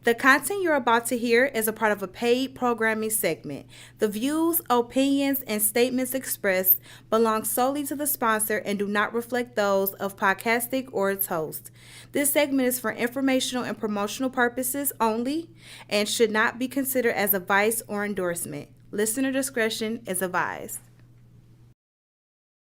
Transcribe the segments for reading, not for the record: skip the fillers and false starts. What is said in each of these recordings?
The content you're about to hear is a part of a paid programming segment. The views, opinions, and statements expressed belong solely to the sponsor and do not reflect those of Podcastic or its host. This segment is for informational and promotional purposes only and should not be considered as advice or endorsement. Listener discretion is advised.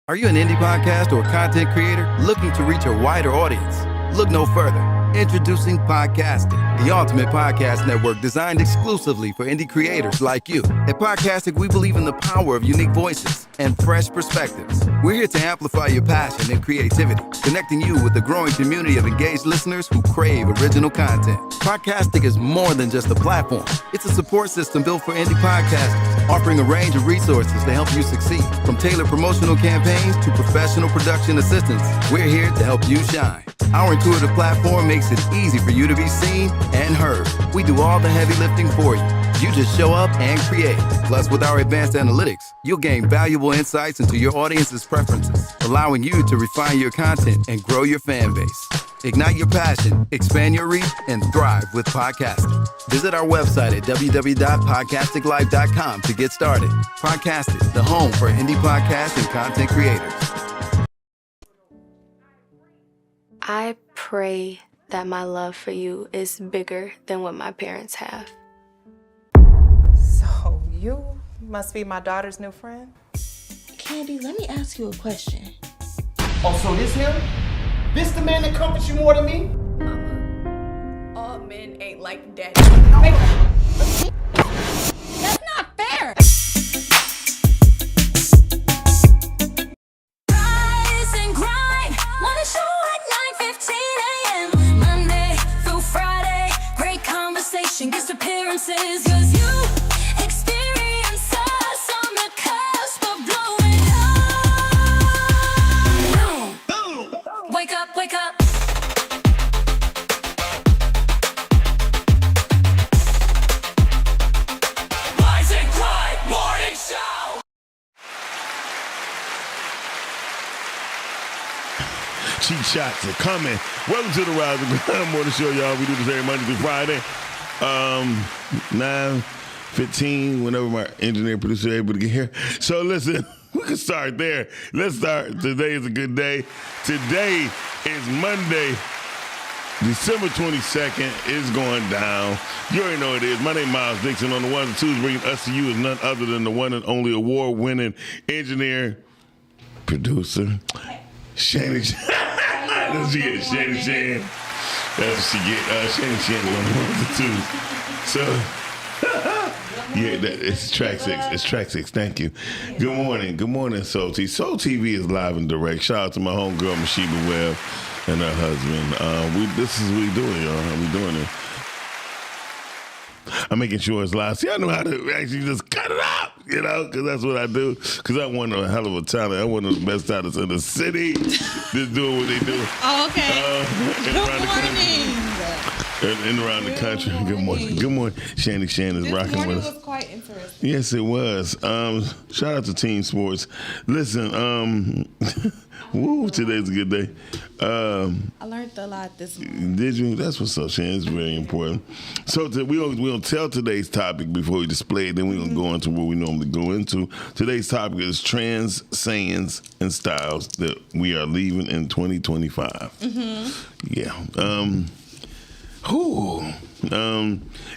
Are you an indie podcast or content creator looking to reach a wider audience? Look no further. Introducing Podcastic, the ultimate podcast network designed exclusively for indie creators like you. At Podcastic, we believe in the power of unique voices and fresh perspectives. We're here to amplify your passion and creativity, connecting you with a growing community of engaged listeners who crave original content. Podcastic is more than just a platform. It's a support system built for indie podcasters, offering a range of resources to help you succeed. From tailored promotional campaigns to professional production assistance, we're here to help you shine. Our intuitive platform makes it easy for you to be seen and heard. We do all the heavy lifting for you. You just show up and create. Plus, with our advanced analytics, you'll gain valuable insights into your audience's preferences, allowing you to refine your content and grow your fan base. Ignite your passion, expand your reach, and thrive with podcasting. Visit our website at www.podcasticlife.com to get started. Podcastic, the home for indie podcasts and content creators. I pray that my love for you is bigger than what my parents have. So you must be my daughter's new friend? Candy, let me ask you a question. Oh, so this him? This the man that comforts you more than me? Mama, all men ain't like daddy. That's not fair! Rise and grind, wanna show at 9:15 a.m. Monday through Friday, great conversation, guest appearances, 'cause you experience us on the cusp of blowing up. Wake up, wake up. Rise and grind, morning show. Cheap shots are coming. Welcome to the Rise and Grind Morning Show, y'all. We do this every Monday through Friday. 9:15, whenever my engineer producer is able to get here. So listen, we can start there. Let's start. Today is a good day. Today is Monday, December 22nd. It's going down. You already know what it is. My name is Miles Dixon. On the ones and twos, bringing us to you is none other than the one and only award-winning engineer, producer, Shanny. That's what she get, Shanny Shan. That's what she get. Shanny Shan is on the ones and twos. So, yeah, it's track 6. It's track 6. Thank you. Good morning. Good morning, Soul TV. Soul TV is live and direct. Shout out to my homegirl, Mashiba Webb, and her husband. This is what we doing, y'all. We doing it. I'm making sure it's live. See, I know how to actually just cut it out, you know, because that's what I do. Because I'm one of a hell of a talent. I'm one of the best talents in the city. Just doing what they do. Oh, okay. Good morning. And around the country. Good morning. Good morning. Shanny Shan is rocking with us. This was quite interesting. Yes, it was. Shout out to Team Sports. Listen, woo, today's a good day. I learned a lot this morning. Did you? That's what's up, Shan. It's very important. So we're gonna tell today's topic before we display it. Then we're gonna go into what we normally go into. Today's topic is trends, sayings, and styles that we are leaving in 2025. Yeah.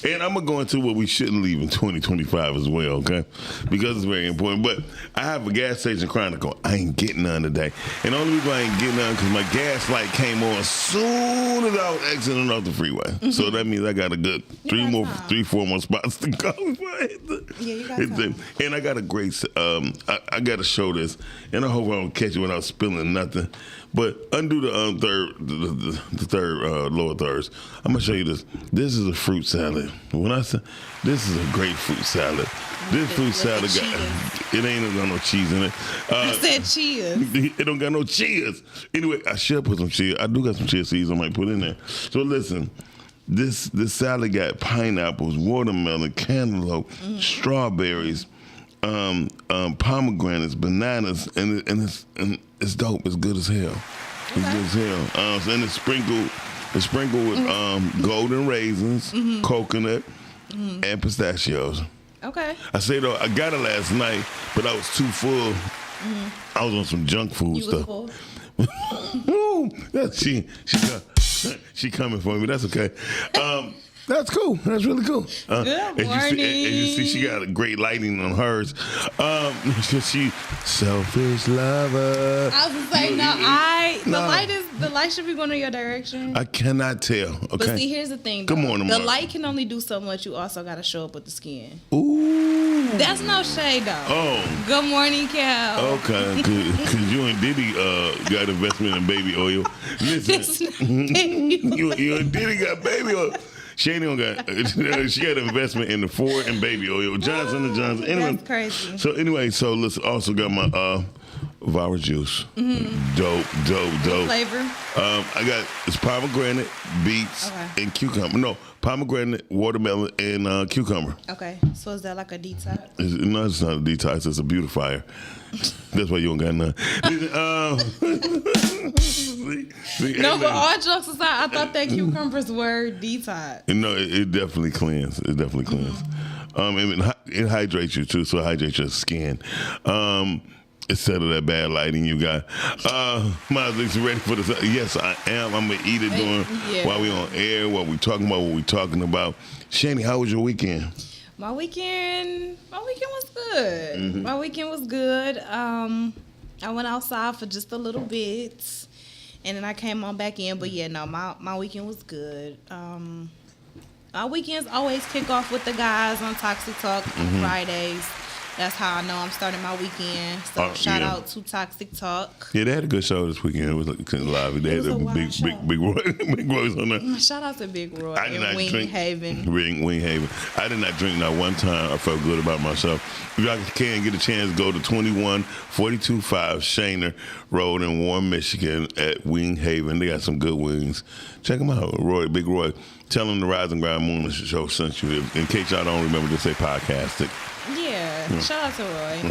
And I'm gonna go into what we shouldn't leave in 2025 as well, okay? Because it's very important. But I have a gas station chronicle. I ain't getting none today. And the only reason I ain't getting none because my gas light came on soon as I was exiting off the freeway. So that means I got a good 4 more spots to go before I hit the. Yeah, you got time. And I got a great. I got to show this, and I hope I don't catch it without spilling nothing. But undo the lower thirds. I'm gonna show you this. This is a fruit salad. When I say this is a great fruit salad, this fruit salad it ain't got no cheese in it. I said cheese. It don't got no cheese. Anyway, I should put some cheese. I do got some chia seeds I might put in there. So listen, this salad got pineapples, watermelon, cantaloupe, strawberries, pomegranates, bananas, and it's dope. It's good as hell. It's good as hell. And it's sprinkled It's sprinkled with golden raisins, coconut, and pistachios. Okay. I say though, I got it last night, but I was too full. I was on some junk food You stuff. was full. Ooh, she coming for me. That's okay. That's cool. That's really cool. Good As you see, she got a great lighting on hers. She selfish lover. I was gonna say the light should be going in your direction. I cannot tell. Okay. But see, here's the thing. Good though. morning, The Mark. light can only do so much. You also got to show up with the skin. Ooh. That's no shade, though. Oh. Good morning, Cal. Okay, because you and Diddy got investment in baby oil. Listen, you and Diddy got baby oil. Shani got she got investment in the Ford and baby oil, Johnson & Johnson. Anyway, That's crazy. So anyway, let's also got my Vara juice. Dope. Flavor. I got it's pomegranate, beets, and cucumber. No, pomegranate, watermelon, and cucumber. Okay. So is that like a detox? No, it's not a detox. It's a beautifier. That's why you don't got none. No, but all jokes aside, I thought that cucumbers were detox. No, it definitely cleans. It definitely cleans. It hydrates you too, so it hydrates your skin. Instead of that bad lighting you got. Miles, you ready for this? Yes, I am. I'm gonna eat it while we on air, while we talking about what we talking about. Shani, how was your weekend? My weekend was good. My weekend was good. I went outside for just a little bit, and then I came on back in. But yeah, no, my weekend was good. Our weekends always kick off with the guys on Toxic Talk on Fridays. That's how I know I'm starting my weekend. So shout out to Toxic Talk. Yeah, they had a good show this weekend. It was live. They had a big Roy, Big Roy's on there. Shout out to Big Roy in Wing Haven. Wing Haven. I did not drink not one time. I felt good about myself. If y'all can get a chance, go to 21425 Shaner Road in Warren, Michigan at Wing Haven. They got some good wings. Check them out. Big Roy. Tell them the Rise and Grind Morning Show sent you. In case y'all don't remember, just say podcastic. Yeah. Shout out to Roy.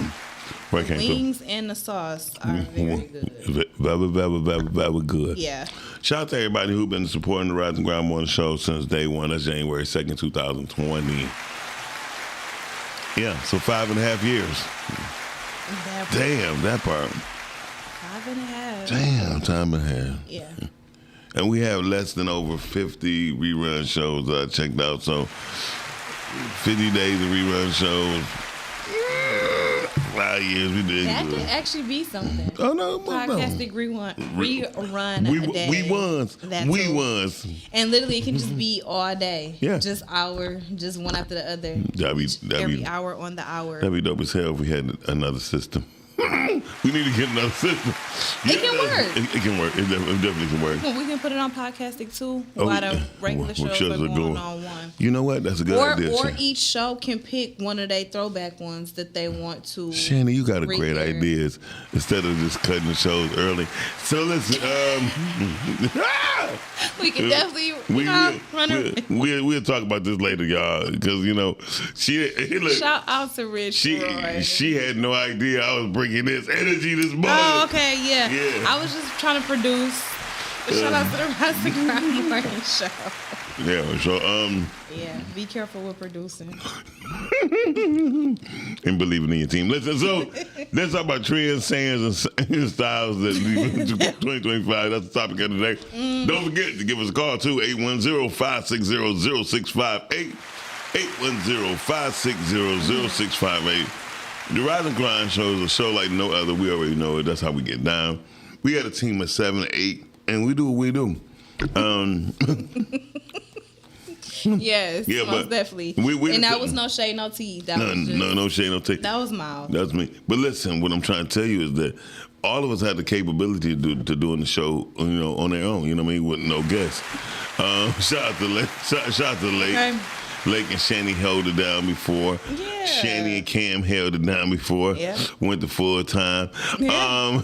The wings and the sauce are very good. Very good. Yeah. Shout out to everybody who's been supporting the Rise and Grind Morning Show since day one. That's January 2nd, 2020. Yeah, so 5.5 years. Damn, that part. 5.5. Damn, time and a half. Yeah. And we have less than over 50 rerun shows I checked out. So 50 days of rerun shows. 5 years we did. That could actually be something. Oh no, Podcastic rerun a day. We ones. And literally, it can just be all day. Yeah. Just one after the other. Every hour on the hour. That'd be dope as hell if we had another system. We need to get another system. It can work. It can work. It definitely can work. Well, we can put it on Podcastic too, while the regular shows are going on one. You know what? That's a good idea. Or each show can pick one of their throwback ones that they want to. Shannon, you got a great ideas instead of just cutting the shows early. So listen, we can definitely run it. We'll talk about this later, y'all, because shout out to Rich Roy. She had no idea I was bringing this energy this morning. Oh, okay, yeah. I was just trying to produce. Shout out to the Rise and Grind Morning Show. Yeah, so yeah, be careful with producing. And believing in your team. Listen, so let's talk about trends, sayings, and styles that 2025. That's the topic of the day. Don't forget to give us a call too, 810-560-0658. 810-560-0658. The Rise and Grind Show is a show like no other. We already know it. That's how we get down. We had a team of 7 or 8, and we do what we do. Yes, most definitely. And that was no shade, no tea. No shade, no tea. That was mild. That's me. But listen, what I'm trying to tell you is that all of us had the capability to doing the show, on their own. You know what I mean, with no guests. Shout out to Lake. Shout out to Lake. Okay. Lake and Shani held it down before. Yeah. Shani and Cam held it down before. Yeah. Went to full time. Yeah.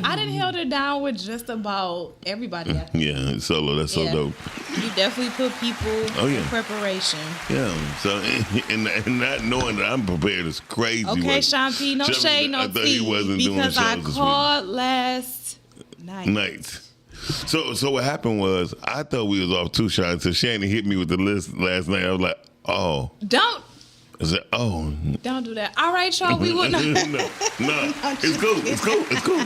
I didn't held it down with just about everybody. Yeah, solo. That's so dope. You definitely put people in preparation. Yeah. So and not knowing that I'm prepared is crazy. Okay, Sean P. No shade, no tea. He wasn't because doing I called last night. So what happened was I thought we was off too, Sean. So Shannon hit me with the list last night. I was like, oh. Don't I said, oh. Don't do that. All right, y'all. We will not. no. It's cool.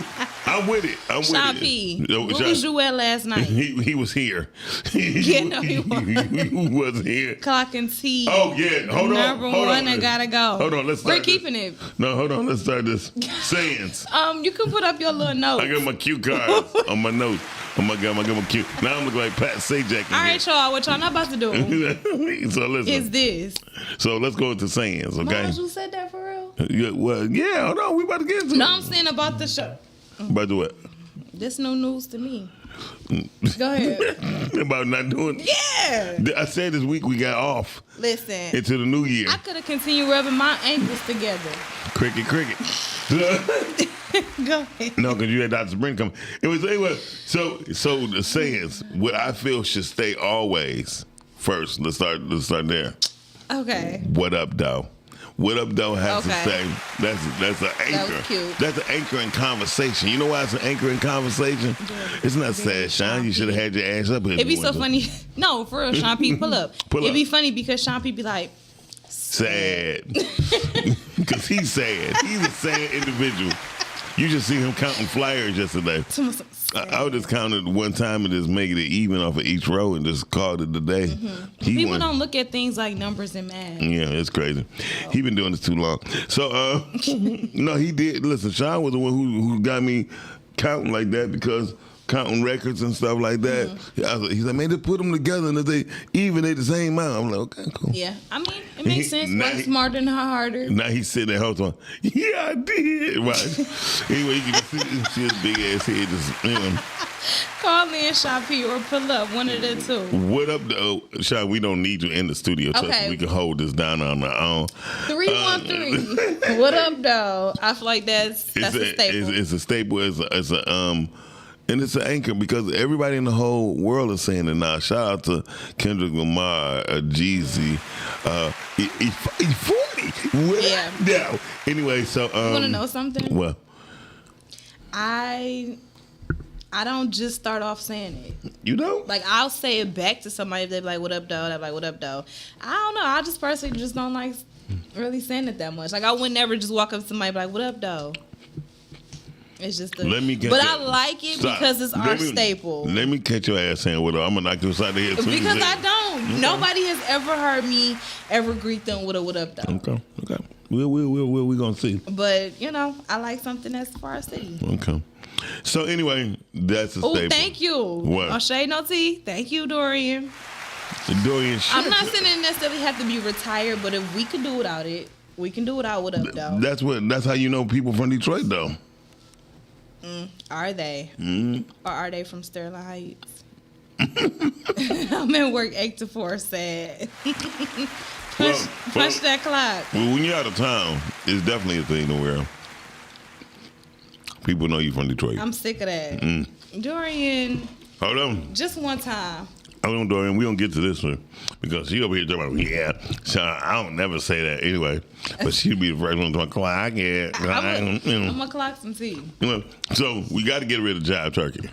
I'm with it. Sean P. Where was you at last night? He was here. Yeah, no, he wasn't. He wasn't here. Clock and T. Oh, yeah. Hold on. Number one, I gotta go. Hold on. Let's start We're keeping it. No, hold on. Let's start this. Sayings. You can put up your little notes. I got my cue cards on my notes. Oh my God, I got my cue. Now I'm looking like Pat Sajak. All right, y'all. What y'all not about to do so listen. is this. So let's go into sayings, okay? Mom, you said that for real? Yeah, well, yeah, hold on. We about to get to No, it. I'm saying about the show. About the what? This no news to me. Go ahead. About not doing it. Yeah. I said this week we got off Listen. into the new year. I could have continued rubbing my ankles together. Cricket. Go ahead. No, because you had Dr. Brent come. It was so the sayings, what I feel should stay always. First, let's start there. Okay. What up, though? What up, though has to Okay. say. That's an anchor. was cute. That's an anchor in conversation. You know why it's an anchor in conversation? It's not sad, Sean. You should have had your ass up here. It'd be so funny. No, for real, Sean P. Pull up. Pull It'd up. be funny because Sean P. be like, Sad. Because he's sad. He's a sad individual. You just see him counting flyers yesterday. I was just counted one time and just making it even off of each row and just called it a day. people don't look at things like numbers and math. Yeah, it's crazy. He been doing this too long. So, no, he did. Listen, Sean was the one who got me counting like that because counting records and stuff like that. He's like, man, just put them together and if they even, they the same amount. I'm like, okay, cool. Yeah. I mean, it makes sense. Now Work he- smarter than harder. Now he's sitting at home going, yeah, I did. Right. Anyway, you can just see his big ass head just, you know. Call in Sean P. or pull up. One of the two. What up, though? Sean, we don't need you in the studio. So Okay. we can hold this down on our own. 313. What up, though? I feel like that's a staple. It's a staple. And it's an anchor because everybody in the whole world is saying it now. Shout out to Kendrick Lamar, Jeezy, E40. What Yeah. up, now? Anyway, so You want to know something? Well, I don't just start off saying it. you know, Like, I'll say it back to somebody if they're like, what up, though? They're like, what up, though? I don't know. I just personally just don't like really saying it that much. Like, I would never just walk up to somebody and be like, what up, though? It's just let me get But that. I like it Stop. because it's our staple. Let me catch your ass saying what up. I'm gonna knock you upside the head. Because I don't. Nobody has ever heard me ever greet them with a what up, though. Okay. We're gonna see. But, you know, I like something that's for our city. Okay. So anyway, that's a Oh, staple. thank you. What? No shade, no tea. Thank you, Dorian. Dorian, I'm not saying it necessarily have to be retired, but if we could do without it, we can do without what up, though. That's how you know people from Detroit, though. Are they? Or are they from Sterling Heights? I'm at work 8 to 4, sad. Punch that clock. Well, when you're out of town, it's definitely a thing to wear. People know you from Detroit. I'm sick of that. Dorian, Hold on. just one time. Hold on, Dorian. We don't get to this one because she over here talking about, yeah. So I don't never say that anyway. But she'll be the first one to clock it. I'm going to clock some tea. So we got to get rid of Jive Turkey.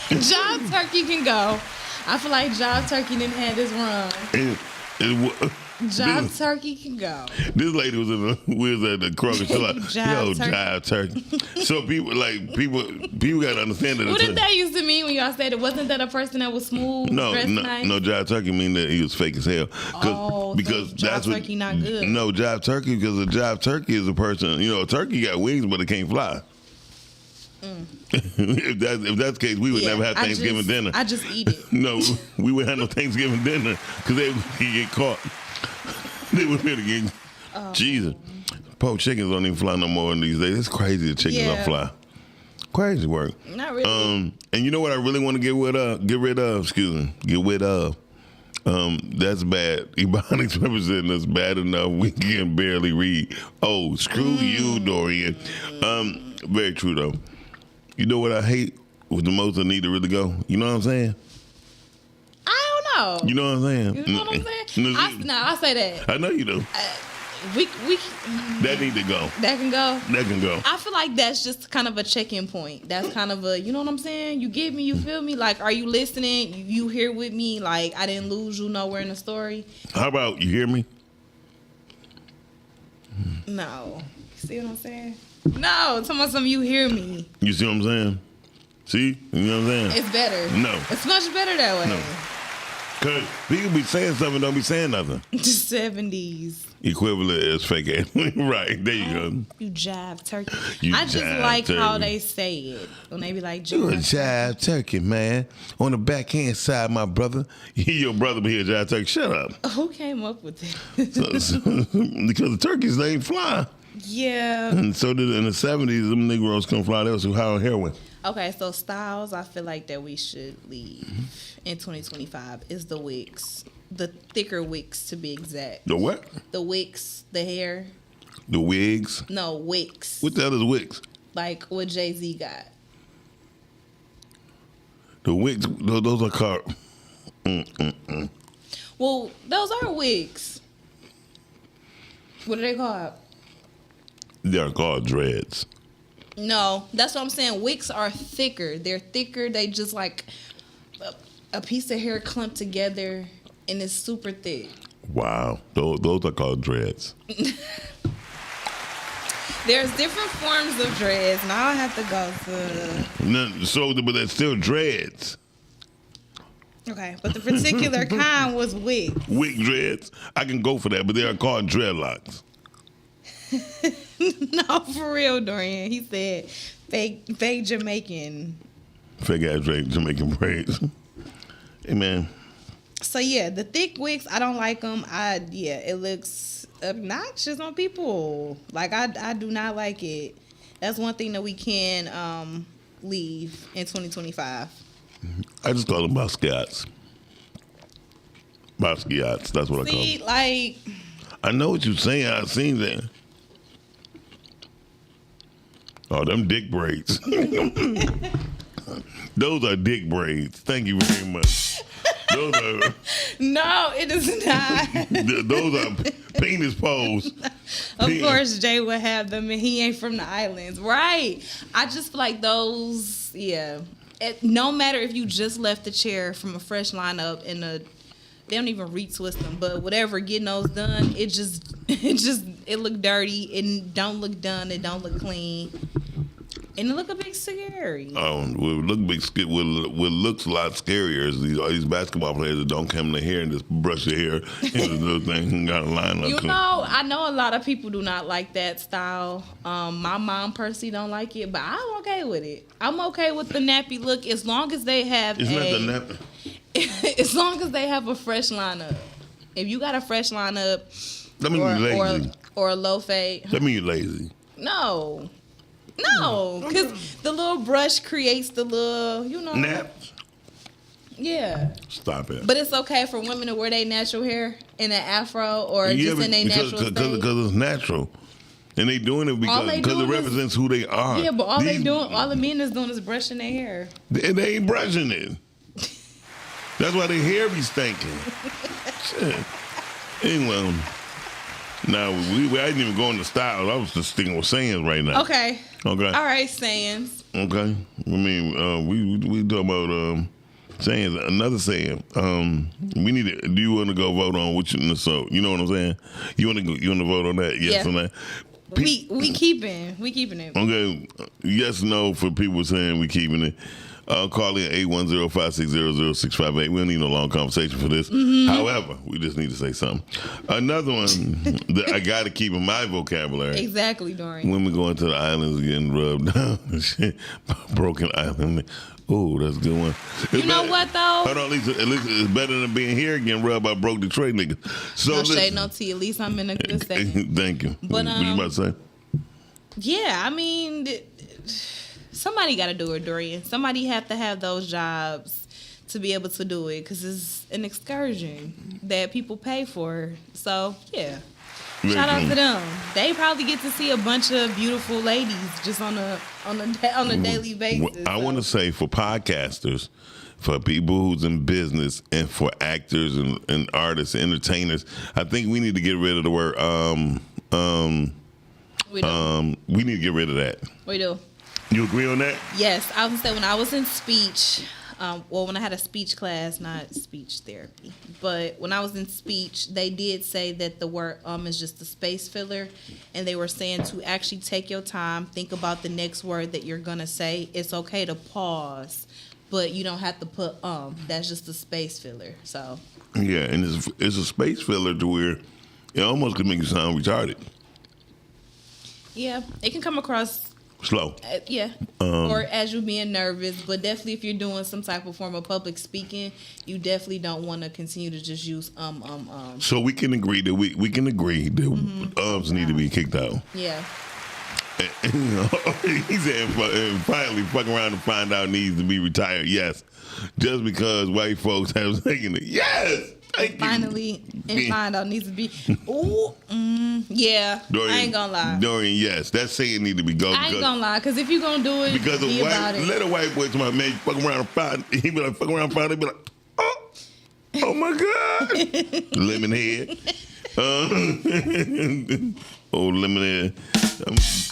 Jive Turkey can go. I feel like Jive Turkey didn't have this run. Jive Turkey can go. This lady was at the Kroger. She's like, yo, Jive Jive Turkey. So people got to understand that. What did that used to mean when y'all said it? Wasn't that a person that was smooth, dressed nice? No, Jive Turkey mean that he was fake as hell. Because so that's Jive what, Turkey not good. No, Jive Turkey, because a Jive Turkey is a person, a turkey got wings, but it can't fly. If that's the case, we would never have Thanksgiving dinner. I just eat it. No, we would have no Thanksgiving dinner because they would get caught. They would really get. Jesus, poor chickens don't even fly no more in these days. It's crazy that chickens don't fly. Crazy work. Not really. And you know what I really want to get rid of. That's bad. Ebonics representing us bad enough. We can barely read. Oh, screw you, Dorian. Very true though. You know what I hate with the most I need to really go? You know what I'm saying? I don't know. You know what I'm saying? You know what I'm saying? I say that. I know you do. we That need to go. that can go. That can go. I feel like that's just kind of a check-in point. That's kind of a, you know what I'm saying? You get me, you feel me? Like, are you listening? You here with me? Like, I didn't lose you nowhere in the story. How about you hear me? No. See what I'm saying? No, tell me something you hear me. You see what I'm saying? See? You know what I'm saying? It's better. No. It's much better that way. No. Because people be saying something, don't be saying nothing. The 70s. Equivalent is fake ass. Right, there you go. You jive turkey. You I just jive like how turkey. they say it. When they be like, You a jive. jive turkey, man. On the backhand side, my brother. Your brother be a jive turkey. Shut up. Who came up with it? Because the turkeys, they ain't fly. Yeah. And so did in the 70s, them Negroes come fly. They was high on heroin. Okay, so styles I feel like that we should leave in 2025 is the wigs. The thicker wigs to be exact. The what? The wigs, the hair. The wigs. No, wigs. What the hell is wigs? Like what Jay-Z got. The wigs, those are called. Well, those are wigs. What are they called? They're called dreads. No, that's what I'm saying. Wigs are thicker. They're thicker. They just like a piece of hair clumped together and it's super thick. Wow. Those are called dreads. There's different forms of dreads. Now I have to go to... But that's still dreads. Okay, but the particular kind was wig. Wig dreads. I can go for that, but they are called dreadlocks. No, for real, Dorian. He said fake Jamaican. Fake ass Jamaican braids. Hey, man. So, yeah, the thick wigs, I don't like them. It looks obnoxious on people. Like, I do not like it. That's one thing that we can leave in 2025. I just call them Basquiats. Basquiats, that's what I call See, them. like... I know what you're saying. I've seen that. Oh, them dick braids. Those are dick braids. Thank you very much. Those are... No, it is not. Those are penis pose. Of course, Jay would have them, and he ain't from the islands, right? I just feel like those, yeah. No matter if you just left the chair from a fresh lineup and they don't even retwist them, but whatever, getting those done, it look dirty. It don't look done. It don't look clean. And it look a bit scary. What looks a lot scarier is these basketball players that don't come in the hair and just brush their hair into the little thing and got a line up. I know a lot of people do not like that style. My mom personally don't like it, but I'm okay with it. I'm okay with the nappy look as long as they have It's not the nappy. as long as they have a fresh lineup. If you got a fresh lineup, That mean you're lazy. or a low fade. That mean you're lazy. No, because the little brush creates the little, Naps. Yeah. Stop it. But it's okay for women to wear their natural hair in an afro or just in their natural state. Because it's natural. And they doing it because it represents who they are. Yeah, but all the men is doing is brushing their hair. They ain't brushing it. That's why their hair be stinking. Shit. Anyway, now I didn't even go into style. I was just sticking with sayings right now. Okay. All right, sayings. Okay. I mean, we talk about sayings. Another saying. We need to. Do you want to go vote on which? So you know what I'm saying? You want to vote on that? Yes or no? We keeping it. Okay. Yes, no for people saying we keeping it. Call in 810-560-0658. We don't need no long conversation for this. Mm-hmm. However, we just need to say something. Another one that I got to keep in my vocabulary. Exactly, Dorian. Women going to the islands getting rubbed down. Shit. Broken island. Oh, that's a good one. You know what, though? Hold on, at least it's better than being here getting rubbed by broke Detroit niggas. So no shade, no tea. At least I'm in a good state. Thank you. But, what you about to say? Yeah, I mean... Somebody got to do it, Dorian. Somebody have to have those jobs to be able to do it because it's an excursion that people pay for. So, yeah. Shout out to them. They probably get to see a bunch of beautiful ladies just on a daily basis. I want to say for podcasters, for people who's in business and for actors and artists and entertainers, I think we need to get rid of the word we need to get rid of that. We do. You agree on that? Yes, I would say when I was in speech, when I had a speech class, not speech therapy, but when I was in speech, they did say that the word is just a space filler, and they were saying to actually take your time, think about the next word that you're gonna say. It's okay to pause, but you don't have to put That's just a space filler. So Yeah, and it's a space filler to where it almost could make you sound retarded. yeah, it can come across. Slow. Yeah, or as you being nervous, but definitely if you're doing some type of form of public speaking, you definitely don't want to continue to just use So we can agree that we can agree that ums need to be kicked out. Yeah. And, you know, he said, and finally, fuck around and find out needs to be retired. Yes, just because white folks have taken it. Yes. Finally, and find out needs to be. Ooh, yeah. Dorian, I ain't gonna lie. Dorian, yes, that saying need to be go. I ain't gonna lie, because if you gonna do it, because be a about white, it. let a white boy to my man fuck around and find. He be like fuck around and find. He be like, oh my god, lemon head. Oh, lemon head.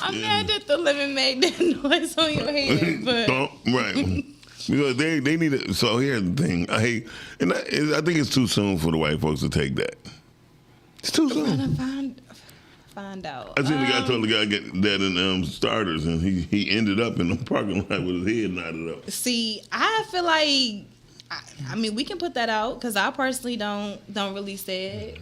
I'm mad that the lemon made that noise on your head, but right. Because they need it. So here's the thing. I think it's too soon for the white folks to take that. It's too soon. Find out. I seen the guy told the guy get that in starters, and he ended up in the parking lot with his head knotted up. See, I feel like, I mean, we can put that out because I personally don't really say it.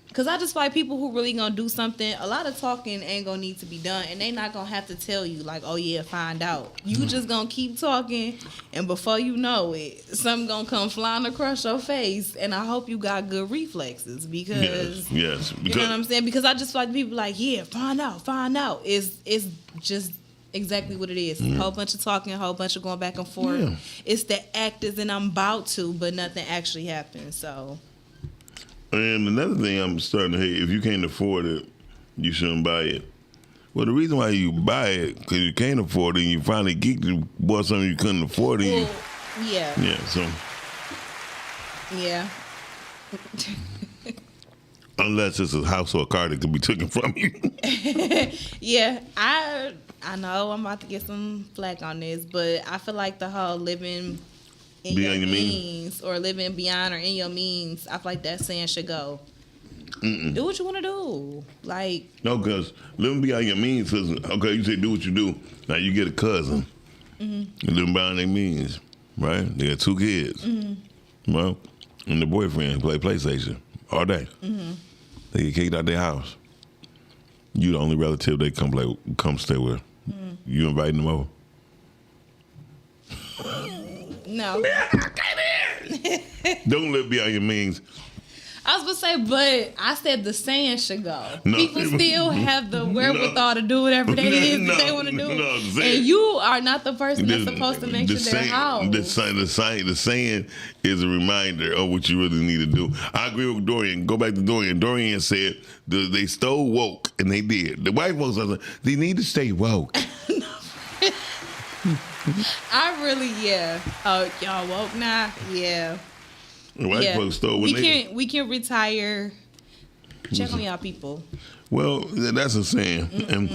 Because I just feel like people who really gonna do something, a lot of talking ain't gonna need to be done, and they not gonna have to tell you like, oh yeah, find out. You just gonna keep talking, and before you know it, something gonna come flying across your face. And I hope you got good reflexes because yes. You know what I'm saying? Because I just feel like people like, yeah, find out. It's just exactly what it is. A whole bunch of talking, a whole bunch of going back and forth. Yeah. It's the act as in I'm about to, but nothing actually happens. So. And another thing I'm starting to hate, if you can't afford it, you shouldn't buy it. Well, the reason why you buy it, because you can't afford it, and you finally geeked and bought something you couldn't afford, and Yeah. Yeah, so. Yeah. Unless it's a house or a car that can be taken from you. Yeah, I know I'm about to get some flack on this, but I feel like the whole living in Beyond your your means or living beyond or in your means, I feel like that saying should go. Do what you want to do. Like, No, because living beyond your means, okay, you say do what you do. Now you get a cousin. And living beyond their means, right? They got 2 kids. Well, and the boyfriend play PlayStation all day. They get kicked out their house. You the only relative they come stay with. You inviting them over? no. Don't live beyond your means. I was gonna say, but I said the saying should go. No. People still have the wherewithal to do whatever they is that they want to do, and you are not the person that's supposed to make sure their house. The saying is a reminder of what you really need to do. I agree with Dorian. Go back to Dorian. Dorian said they stole woke, and they did. The white folks are like, they need to stay woke. I really, yeah. Oh, y'all woke now? Yeah. The white folks stole when we can retire. Check on y'all people. Well, that's a saying. And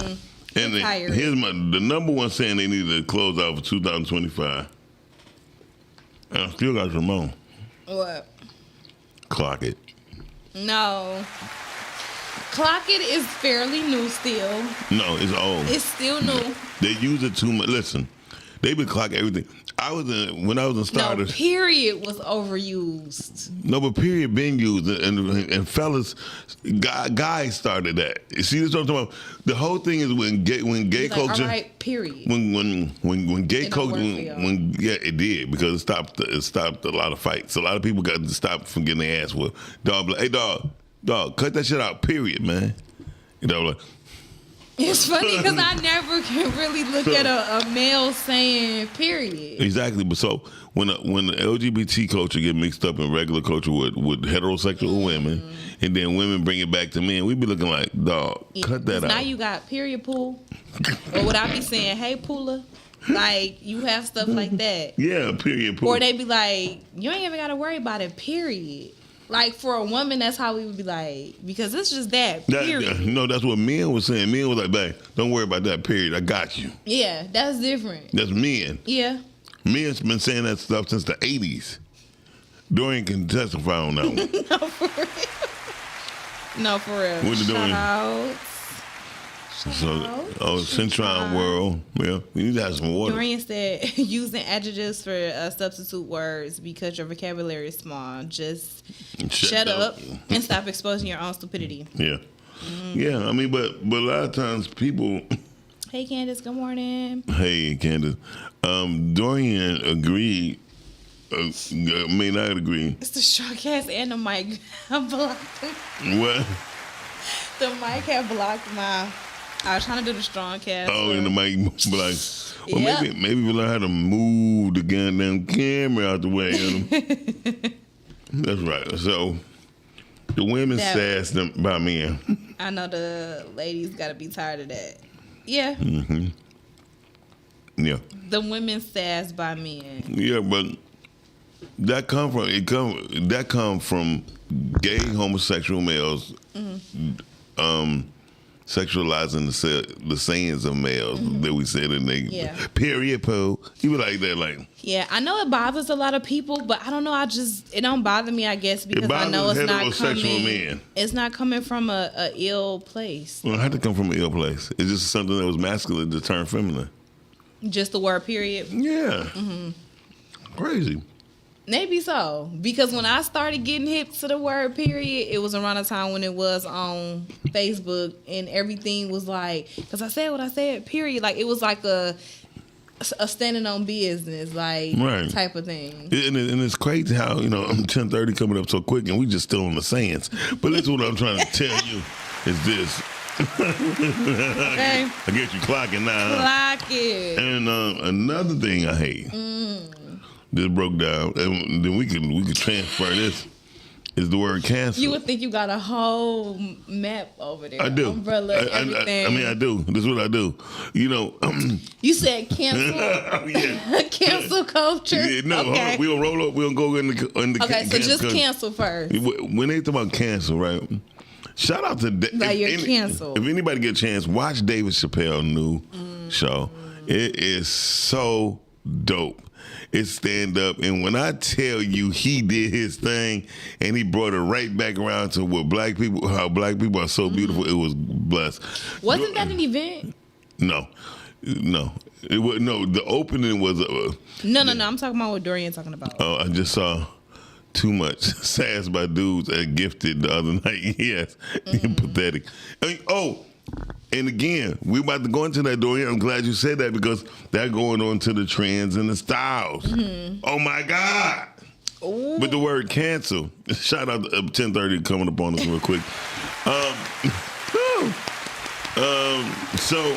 here's the number one saying they need to close out for 2025. And I still got Ramon. What? Clock it. No. Clock it is fairly new still. No, it's old. It's still new. They use it too much. Listen, they been clocking everything. When I was in Starters. No, period was overused. No, but period been used, and fellas, guys started that. You see, this what I'm talking about. The whole thing is when gay culture. All right, period. When gay It don't culture, work for y'all. it did, because it stopped a lot of fights. A lot of people got to stop from getting their ass whooped. Dog, like, hey dog, cut that shit out. Period, man. You know, like. It's funny because I never can really look at a male saying period. Exactly, but so when the LGBT culture get mixed up in regular culture with heterosexual women, and then women bring it back to men, we be looking like, dog, cut that out. Now you got period pool, or would I be saying, hey pooler? Like, you have stuff like that. Yeah, period. Poop. Or they be like, you ain't even got to worry about it, period. Like, for a woman, that's how we would be like, because it's just that, period. No, that's what men was saying. Men was like, babe, don't worry about that, period. I got you. Yeah, that's different. That's men. Yeah. Men's been saying that stuff since the 80s. Dorian can testify on that one. No, for real. What you doing? Shout Centron World. Yeah, you need to have some water. Dorian said, using adjectives for substitute words because your vocabulary is small. Just shut up and stop exposing your own stupidity. Yeah. Yeah, I mean, but a lot of times people... Hey, Candace, good morning. Hey, Candace. Dorian agreed, may not agree. It's the shortcast and the mic blocked. What? The mic had blocked my... I was trying to do the strong cast. Oh, and the mic be like, well, Yep. maybe we learn how to move the goddamn camera out the way. That's right. So, the women sass them by men. I know the ladies got to be tired of that. Yeah. Mm-hmm. Yeah. The women sass by men. Yeah, but that come from gay homosexual males sexualizing the sayings of males that we said in the period poo. He was like that, like. Yeah, I know it bothers a lot of people, but I don't know. It don't bother me, I guess, because I know it's not coming. Men. It's not coming from a ill place. Well, it had to come from an ill place. It's just something that was masculine to turn feminine. Just the word period. Yeah. Crazy. Maybe so, because when I started getting hip to the word period, it was around the time when it was on Facebook and everything was like, because I said what I said, period. Like, it was like a standing on business, like, type of thing. And it's crazy how, 10:30 coming up so quick and we just still on the sayings. But listen, what I'm trying to tell you is this. Okay. I get you clocking now. Clock it. And another thing I hate. This broke down, and then we could transfer this. Is the word cancel? You would think you got a whole map over there. I do. Umbrella, everything. I mean, I do. This is what I do. You said cancel. Cancel culture. Yeah, no, okay. We'll roll up. We'll go in the. Okay, so just cancel first. When they talk about cancel, right? Shout out to you're canceled. If anybody get a chance, watch David Chappelle new show. It is so dope. It's stand up, and when I tell you he did his thing, and he brought it right back around to how black people are so beautiful. It was blessed. Wasn't that an event? No. It was no. The opening was No. I'm talking about what Dorian's talking about. Oh, I just saw too much sass by dudes at Gifted the other night. Yes, pathetic. And again, we're about to go into that, Dorian. I'm glad you said that because that going on to the trends and the styles. Oh my God. Ooh. But the word cancel, shout out to 10:30 coming up on us real quick. So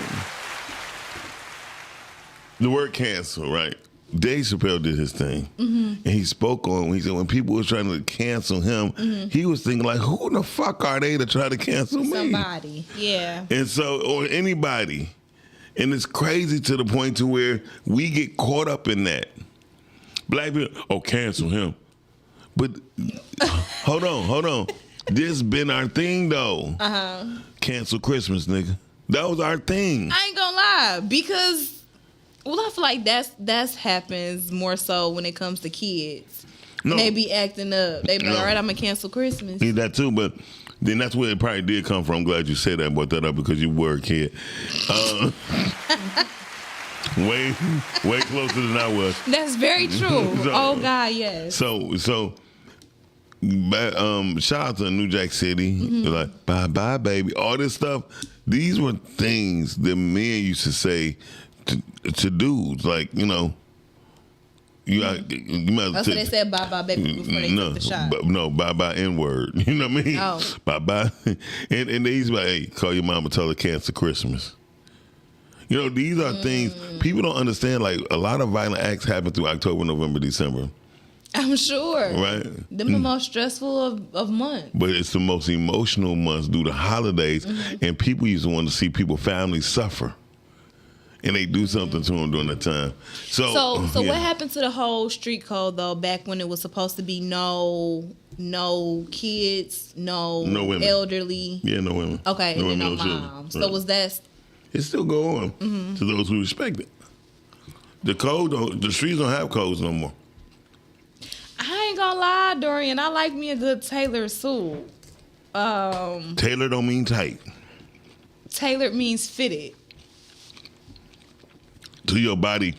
the word cancel, right? Dave Chappelle did his thing, and he spoke on. He said when people were trying to cancel him, he was thinking like, "Who the fuck are they to try to cancel me?" Somebody, yeah. And so, or anybody, and it's crazy to the point to where we get caught up in that. Black people, cancel him, but hold on. This been our thing though. Cancel Christmas, nigga. That was our thing. I ain't gonna lie because. Well, I feel like that's happens more so when it comes to kids. No. They be acting up. They be like, all right, I'm going to cancel Christmas. Yeah, that too, but then that's where it probably did come from. I'm glad you said that, brought that up because you were a kid. Way closer than I was. That's very true. Oh, God, yes. So shout out to New Jack City. Like, bye, baby. All this stuff. These were things that men used to say to dudes, like, you might. That's what they said, bye, baby, before they took the shot. Bye, N-word. You know what I mean? Oh. Bye. And they used to be like, hey, call your mama, tell her cancel Christmas. These are things people don't understand. Like, a lot of violent acts happen through October, November, December. I'm sure. Right? Them the most stressful of months. But it's the most emotional months due to holidays, and people used to want to see families suffer. and they do something to them during that time. So what happened to the whole street code though? Back when it was supposed to be no kids, no women, elderly. Yeah, no women. Okay, no and women, no no moms. children. So Right. was that? It still go on to those who respect it. The code, the streets don't have codes no more. I ain't gonna lie, Dorian. I like me a good tailored suit. Tailor don't mean tight. Tailored means fitted. To your body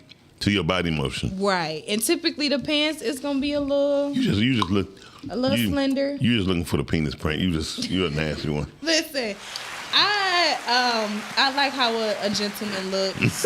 motion. Right. And typically the pants is gonna be a little You just look slender. You just looking for the penis print. You're a nasty one. Listen, I like how a gentleman looks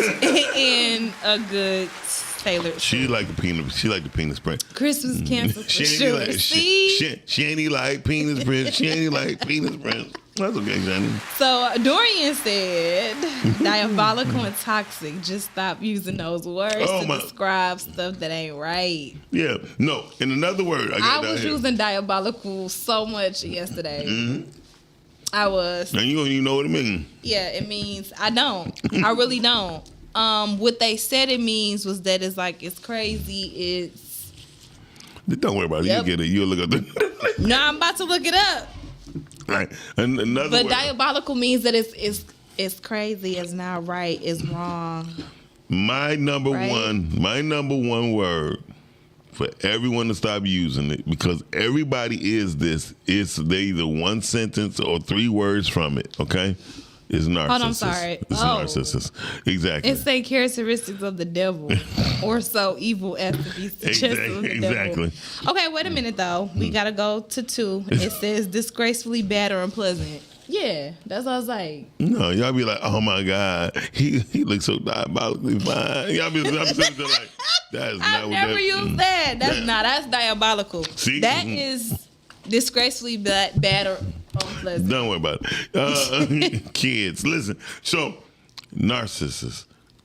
in a good tailored She suit. like the penis print. Christmas canceled for She sure. ain't like See? she ain't like penis print. She ain't like penis print. That's okay, Johnny. So Dorian said, diabolical and toxic. Just stop using those words to describe stuff that ain't right. Yeah, no. In another word, I was using diabolical so much yesterday. Mm-hmm. I was. And you don't even know what it means. Yeah, it means I don't. I really don't. What they said it means was that it's like it's crazy. It's Don't worry about it. Yep. You get it. You'll look up the. no. I'm about to look it up. Right. And another But word. diabolical means that it's crazy. It's not right. It's wrong. My number Right? one word for everyone to stop using it, because everybody is this. They either one sentence or 3 words from it. Okay, is narcissist. Hold on, I'm sorry. It's a narcissist. Exactly. It say characteristics of the devil, or so evil as to be suggestive of the Exactly. devil. Okay, wait a minute though. We gotta go to 2. It says disgracefully bad or unpleasant. Yeah, that's what I was like. No, y'all be like, oh my God, he looks so diabolically fine. Y'all be sitting there like, that is not I've what never that used that. That's diabolical. See? That is disgracefully bad or unpleasant. Don't worry about it. Kids, listen. So, narcissists.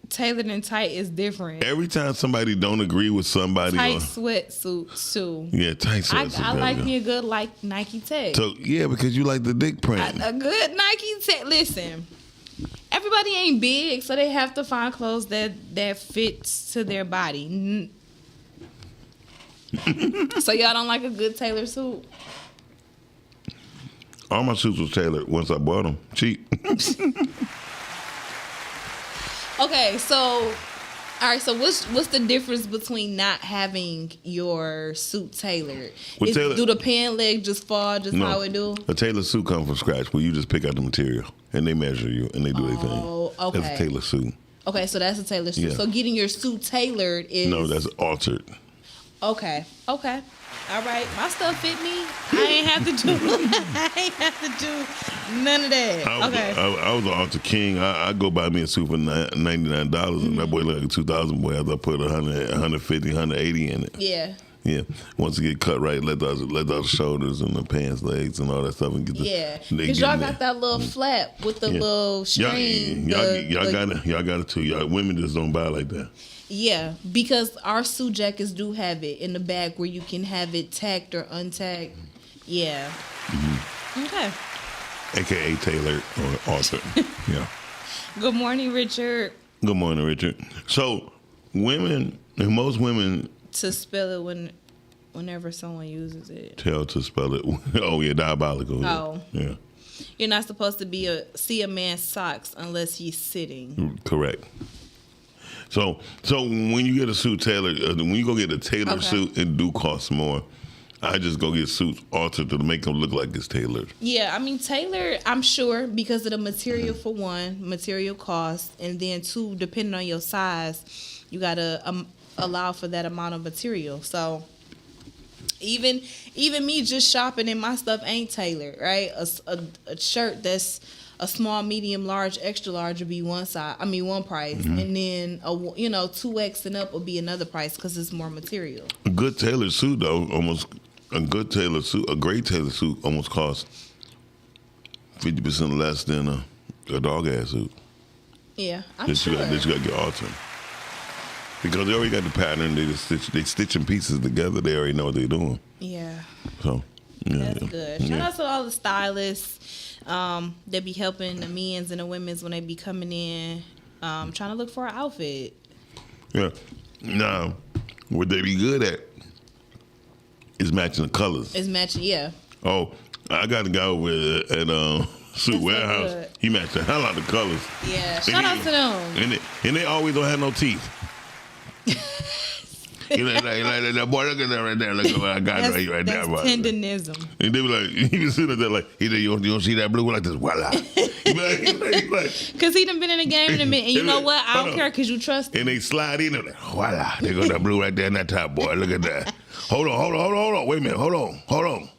Tailored and tight is different. Every time somebody don't agree with somebody, Tight or, sweatsuits too. yeah, tight sweatsuits. I like me a good Nike tech. So yeah, because you like the dick print. A good Nike tech. Listen, everybody ain't big, so they have to find clothes that fits to their body. So y'all don't like a good tailored suit? All my suits was tailored once I bought them. Cheap. Okay, so all right. So what's the difference between not having your suit tailored? Well, Do the pant leg just fall just how it do? A tailored suit comes from scratch, where you just pick out the material and they measure you and they do their thing. Oh, okay. That's a tailored suit. Okay, so that's a tailored suit. Yeah. So getting your suit tailored is No, that's altered. Okay. All right. My stuff fit me. I ain't have to do none of that. I was an altar king. I go buy me a suit for $99, and that boy look like a 2000 boy after I put 100, 150, 180 in it. Yeah. Yeah. Once it get cut right, let out the shoulders and the pants, legs, and all that stuff, and get the Yeah. they Because get y'all in got there. that little flap with the Yeah. little string. Y'all got it too. Y'all women just don't buy like that. Yeah, because our suit jackets do have it in the back where you can have it tacked or untacked. Yeah. Mm-hmm. Okay. AKA tailored or altered. Yeah. Good morning, Richard. Good morning, Richard. So, most women To spell it whenever someone uses it. tell to spell it. Oh yeah, diabolical. Oh. Yeah. You're not supposed to see a man's socks unless he's sitting. Correct. So when you get a suit tailored, when you go get a tailored suit, it do cost more. I just go get suits altered to make them look like it's tailored. Yeah, I mean tailored, I'm sure, because of the material for one, material cost, and then two, depending on your size, you gotta allow for that amount of material. So even me just shopping and my stuff ain't tailored, right? A shirt that's a small, medium, large, extra large would be one price, and then 2X and up would be another price because it's more material. A good tailored suit though, a great tailored suit almost costs 50% less than a dog ass suit. Yeah, I'm sure. That you got to get altered. Because they already got the pattern, they stitching pieces together. They already know what they're doing. Yeah. So That's good. Shout out to all the stylists that be helping the men's and the women's when they be coming in trying to look for an outfit. Yeah. Now, what they be good at is matching the colors. It's matching, yeah. Oh, I got a guy over at Suit Warehouse. good. He matched the hell out of the colors. Yeah, shout out to them. And they always don't have no teeth. You know, like that boy, look at that right there. Look at what I got right there. That's tendonism. And they be like, he was sitting there like, you don't see that blue like this? Voila. He be like, Because he done been in the game in a minute. And you know what? I don't care because you trust him. and they slide in and like, voila. They go that blue right there in that top, boy. Look at that. Hold on. Wait a minute. Hold on.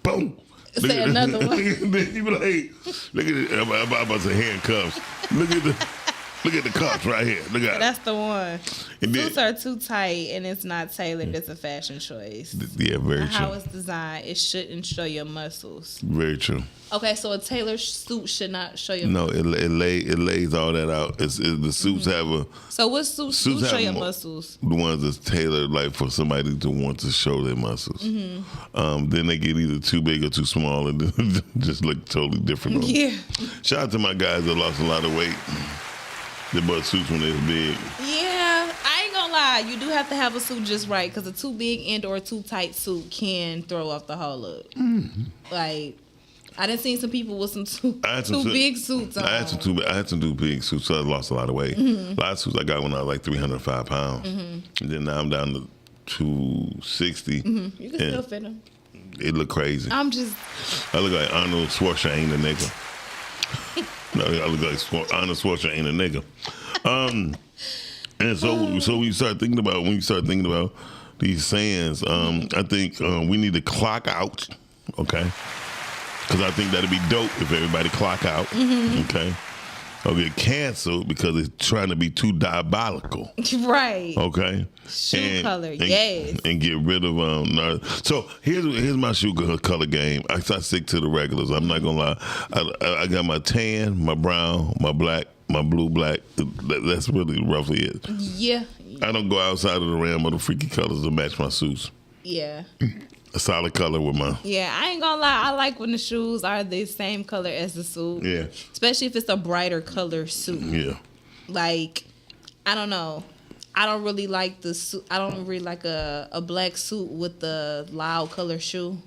Boom. Say another one. Then you be like, look at it. I'm about to say handcuffs. Look at the cuffs right here. Look at That's the one. And then- Suits are too tight and it's not tailored. It's a fashion choice. Yeah, very How true. it's designed, it shouldn't show your muscles. Very true. Okay, so a tailored suit should not show your No, muscles. it lays all that out. The suits have a So what suits Suits do show have your more- muscles? the ones that's tailored like for somebody to want to show their muscles. Mm-hmm. Then they get either too big or too small, and then just look totally different. on them. Yeah. Shout out to my guys that lost a lot of weight. They bought suits when they was big. Yeah, I ain't gonna lie. You do have to have a suit just right because a too big and or too tight suit can throw off the whole look. Like, I done seen some people with some too big suits on. I had some too big suits, so I lost a lot of weight. Mm-hmm. A lot of suits I got when I was like 305 pounds, and then now I'm down to 260. You can and still fit them. it look crazy. I'm just, I look like Arnold Schwarzenegger ain't a nigga. No, I look like Arnold Schwarzenegger ain't a nigga. And so when you start thinking about these sayings, I think we need to clock out, okay? Because I think that'd be dope if everybody clock out, okay? Or get canceled because it's trying to be too diabolical. right. Okay. Shoe color, yes. And get rid of So here's my shoe color game. I stick to the regulars. I'm not gonna lie. I got my tan, my brown, my black, my blue, black. That's really roughly it. Yeah. I don't go outside of the realm of the freaky colors to match my suits. Yeah. A solid color with my. Yeah, I ain't gonna lie. I like when the shoes are the same color as the suit. Yeah. Especially if it's a brighter color suit. Yeah. Like, I don't know. I don't really like the suit. I don't really like a black suit with the loud color shoe.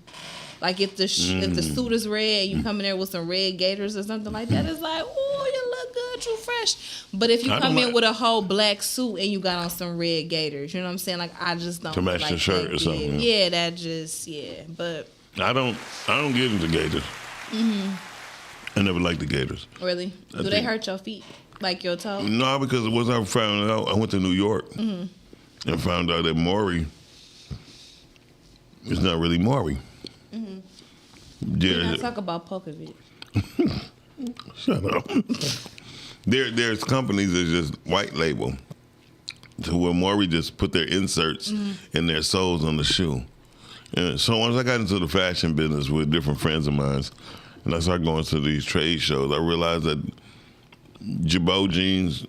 Like if the suit is red and you come in there with some red gaiters or something like that, it's like, oh, you look good, you fresh. But if you I come don't in like- with a whole black suit and you got on some red gaiters, you know what I'm saying? Like I just don't To match like the shirt that or something, big. yeah. Yeah, that just But I don't get into gators. I never liked the gators. really, do they think- hurt your feet? Like your toe? No, because once I found out, I went to New York and found out that Maury is not really Maury. We're not talk about Pokovich. Shut up. There's companies that just white label to where Maury just put their inserts and their soles on the shoe. And so once I got into the fashion business with different friends of mine, and I started going to these trade shows, I realized that Jabot jeans,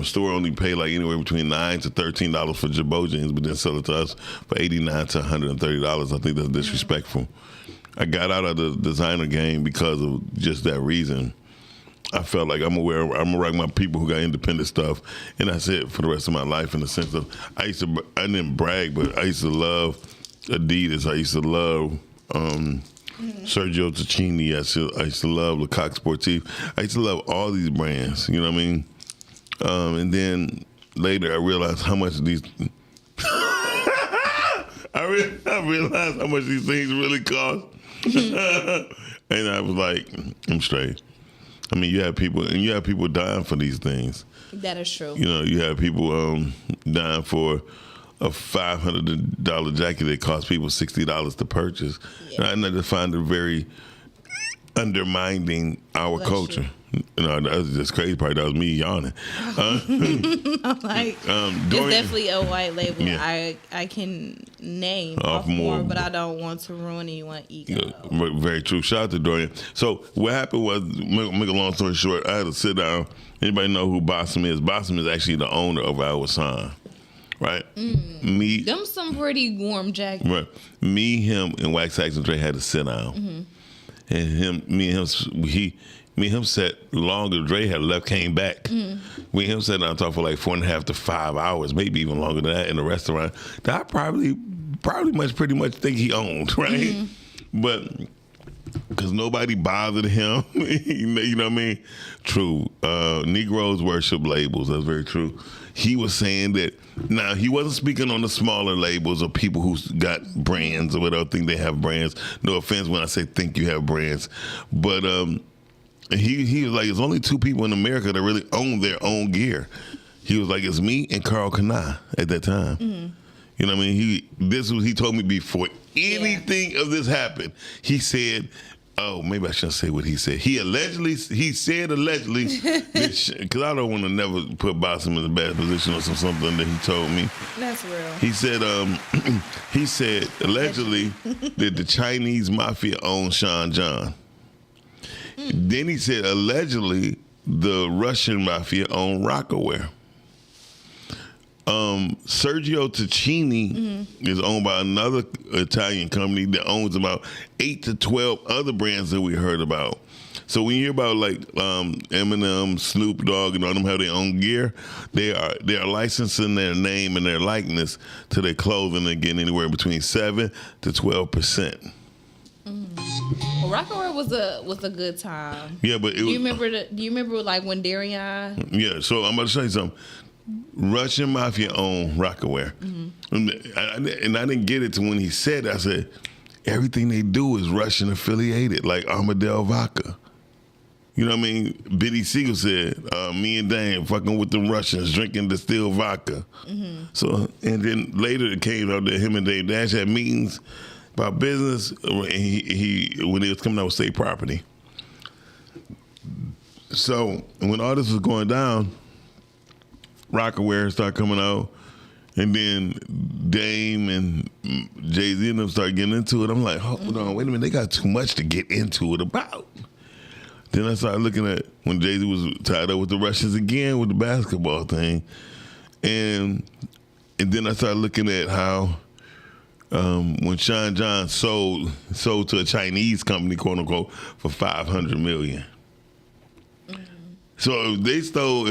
store only pay like anywhere between $9 to $13 for Jabot jeans, but then sell it to us for $89 to $130. I think that's disrespectful. I got out of the designer game because of just that reason. I felt like I'm gonna rock my people who got independent stuff, and that's it for the rest of my life. In the sense of, I didn't brag, but I used to love Adidas. I used to love Sergio Tacchini. I used to love Lecoq Sportif. I used to love all these brands. You know what I mean? And then later, I realized how much these. I realized how much these things really cost. And I was like, I'm straight. I mean, you have people dying for these things. That is true. You know, you have people dying for a $500 jacket that costs people $60 to purchase. Yeah. And I just find it very undermining our culture. You know, that was just crazy part. That was me yawning. I'm like, it's Dorian- definitely a white label. Yeah. I can name Off off more, more. but I don't want to ruin anyone's ego. Yeah, very true. Shout out to Dorian. So what happened was, make a long story short, I had to sit down. Anybody know who Bossum is? Bossum is actually the owner of Our Sign. Right? Me, Them some pretty warm jackets. right. Me, him, and Wax Saxon Dre had to sit down. And me and him, Me and him sat longer. Dre had left, came back. Me and him sat down and talked for like 4.5 to 5 hours, maybe even longer than that in a restaurant that I pretty much think he owned, right? But because nobody bothered him, you know what I mean? True. Negroes worship labels. That's very true. He was saying that, now he wasn't speaking on the smaller labels or people who got brands or whatever, think they have brands. No offense when I say think you have brands. But he was like, there's only 2 people in America that really own their own gear. He was like, it's me and Karl Kani at that time. You know what I mean? He told me before anything of this happened. He said, oh, maybe I shouldn't say what he said. He said allegedly, because I don't want to never put Bossum in a bad position or something that he told me. That's real. He said allegedly that the Chinese mafia owned Sean John. Then he said allegedly the Russian mafia owned Rocawear. Sergio Tacchini is owned by another Italian company that owns about 8 to 12 other brands that we heard about. So when you hear about like Eminem, Snoop Dogg, and all them have their own gear, they are licensing their name and their likeness to their clothing and getting anywhere between 7 to 12%. Well, Rocawear was a good time. Yeah, but do you remember like when Darion? Yeah, so I'm about to show you something. Russian mafia owned Rocawear. And I didn't get it to when he said it. I said, everything they do is Russian affiliated, like Armadale Vodka. You know what I mean? Benny Siegel said, me and Dame fucking with the Russians, drinking distilled vodka. So, and then later it came out that him and Dave Dash had meetings about business when he was coming out with state property. So when all this was going down, Rocawear started coming out, and then Dame and Jay-Z and them started getting into it. I'm like, hold on, wait a minute, they got too much to get into it about. Then I started looking at when Jay-Z was tied up with the Russians again with the basketball thing, and then I started looking at how when Sean John sold to a Chinese company, quote unquote, for $500 million. So if he sold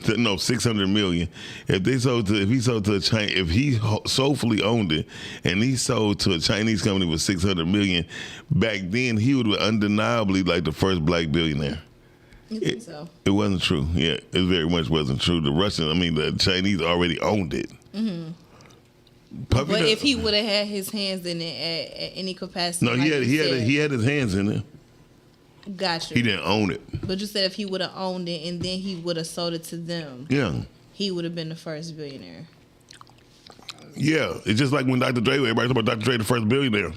to $600 million, if he soulfully owned it and he sold to a Chinese company with $600 million, back then he would be undeniably like the first black billionaire. You think so? It wasn't true. Yeah, it very much wasn't true. The Chinese already owned it. But if he would have had his hands in it at any capacity, no, he had his hands in it. Gotcha. He didn't own it. But you said if he would have owned it and then he would have sold it to them, he would have been the first billionaire. Yeah, it's just like when Dr. Dre, everybody talk about Dr. Dre, the first billionaire.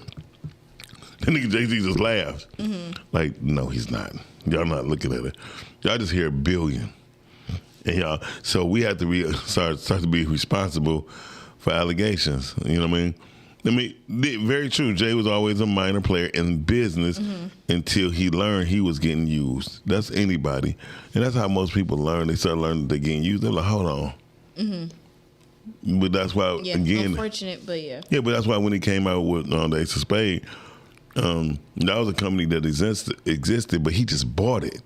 That nigga Jay-Z just laughs. Like, no, he's not. Y'all not looking at it. Y'all just hear a billion. And so we have to start to be responsible for allegations. You know what I mean? Very true. Jay was always a minor player in business until he learned he was getting used. That's anybody. And that's how most people learn. They start learning they're getting used. They're like, hold on. But that's why, again. Unfortunate, but yeah. Yeah, but that's why when he came out with the Ace of Spades, that was a company that existed, but he just bought it.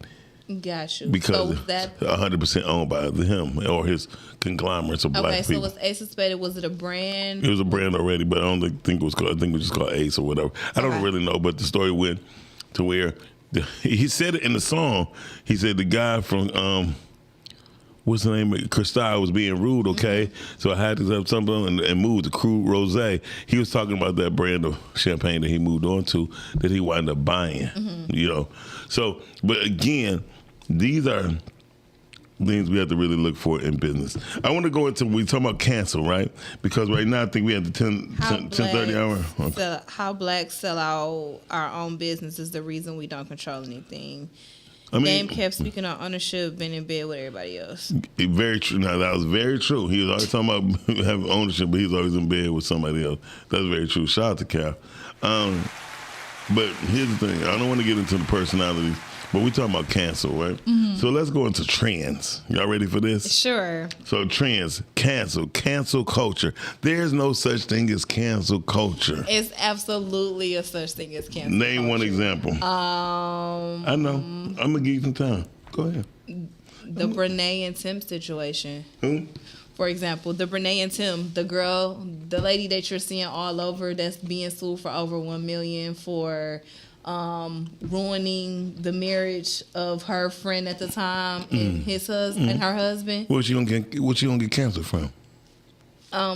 Got you. Because that's 100% owned by him or his conglomerates of black people. Okay, so was Ace of Spades, was it a brand? It was a brand already, but I don't think it was called, I think it was just called Ace or whatever. I don't really know, but the story went to where he said it in the song. He said the guy from, what's the name? Cristal was being rude, okay? So I had to have something and move the Cru Rosé. He was talking about that brand of champagne that he moved on to that he wound up buying, So, but again, these are things we have to really look for in business. I want to go into, we talking about cancel, right? Because right now I think we have the 10:30 hour. Okay. So how blacks sell out our own business is the reason we don't control anything. Dame kept speaking on ownership, been in bed with everybody else. Very true. Now, that was very true. He was always talking about having ownership, but he's always in bed with somebody else. That's very true. Shout out to Cap. But here's the thing. I don't want to get into the personalities. but we talking about cancel, right? Mm-hmm. So let's go into trends. Y'all ready for this? Sure. So trends, cancel culture. There's no such thing as cancel culture. It's absolutely a such thing as cancel. Name one example. I know. I'm gonna give you some time. Go ahead. The Brene and Tim situation. Who? For example, the Brene and Tim, the lady that you're seeing all over that's being sued for over $1 million for ruining the marriage of her friend at the time and his husband and her husband. What you gonna get canceled from?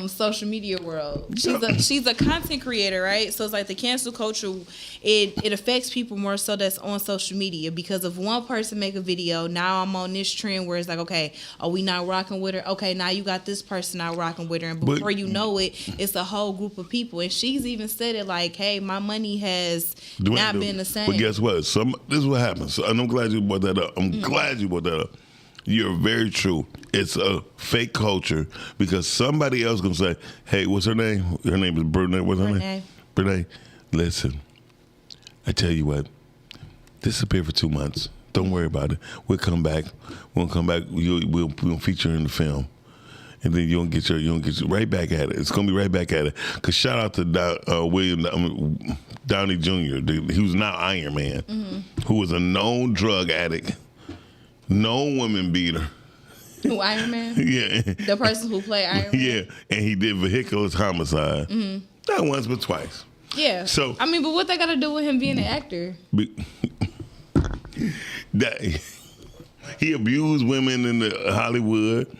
Social media world. She's a content creator, right? So it's like the cancel culture, it affects people more so that's on social media, because if one person make a video, now I'm on this trend where it's like, okay, are we not rocking with her? Okay, now you got this person not rocking with her, and before you know it, it's a whole group of people. And she's even said it like, hey, my money has not been the same. But guess what? This is what happens. And I'm glad you brought that up. Glad you brought that up. You're very true. It's a fake culture because somebody else gonna say, "Hey, what's her name? Her name is Brene. What's her name? Brene. Listen, I tell you what. Disappear for 2 months. Don't worry about it. We'll come back. We'll come back. We'll feature her in the film, and then you'll get right back at it. It's gonna be right back at it. Cause shout out to William Downey Jr. He was now Iron Man, who was a known drug addict. No woman beater. Who, Iron Man? Yeah. The person who played Iron Man? Yeah, and he did vehicular homicide. Not once, but twice. Yeah. So I mean, but what they got to do with him being an actor? He abused women in Hollywood.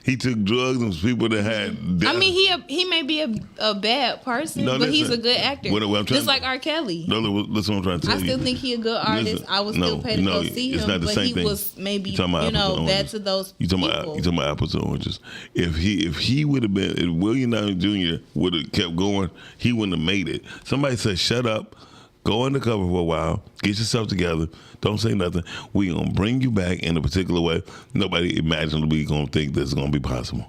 He took drugs and people that had. I mean, he may be a bad person, but he's a good actor. Just like R. Kelly. No, listen, what I'm trying to tell you. I still think he's a good artist. Listen, I would still pay to go see him, but he was maybe bad to those people. You talking about apples and oranges? If he would have been, if William Downey Jr. would have kept going, he wouldn't have made it. Somebody said, "Shut up." Go undercover for a while. Get yourself together. Don't say nothing. We're going to bring you back in a particular way. Nobody imaginably going to think this is going to be possible.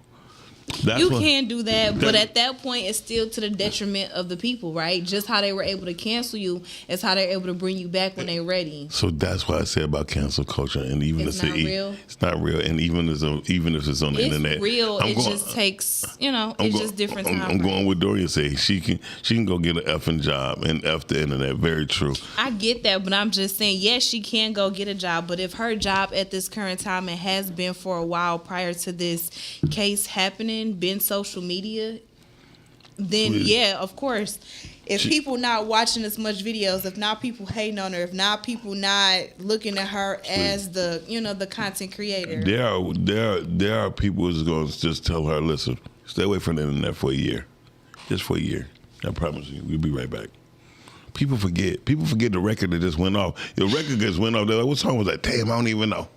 You can do that, but at that point, it's still to the detriment of the people, right? Just how they were able to cancel you is how they're able to bring you back when they're ready. So that's why I say about cancel culture, and even it's not real. It's not real, and even if it's on the internet, it's real. Just takes, it's just different time. I'm going with Doria. Say she can go get an effing job and F the internet. Very true. I get that, but I'm just saying, yes, she can go get a job, but if her job at this current time, it has been for a while prior to this case happening, been social media, then yeah, of course. If people not watching as much videos, if not people hating on her, if not people not looking at her as the content creator. There are people who's going to just tell her, listen, stay away from the internet for a year. Just for a year. I promise you, we'll be right back. People forget. People forget the record that just went off. The record just went off. They're like, what song was that? Damn, I don't even know.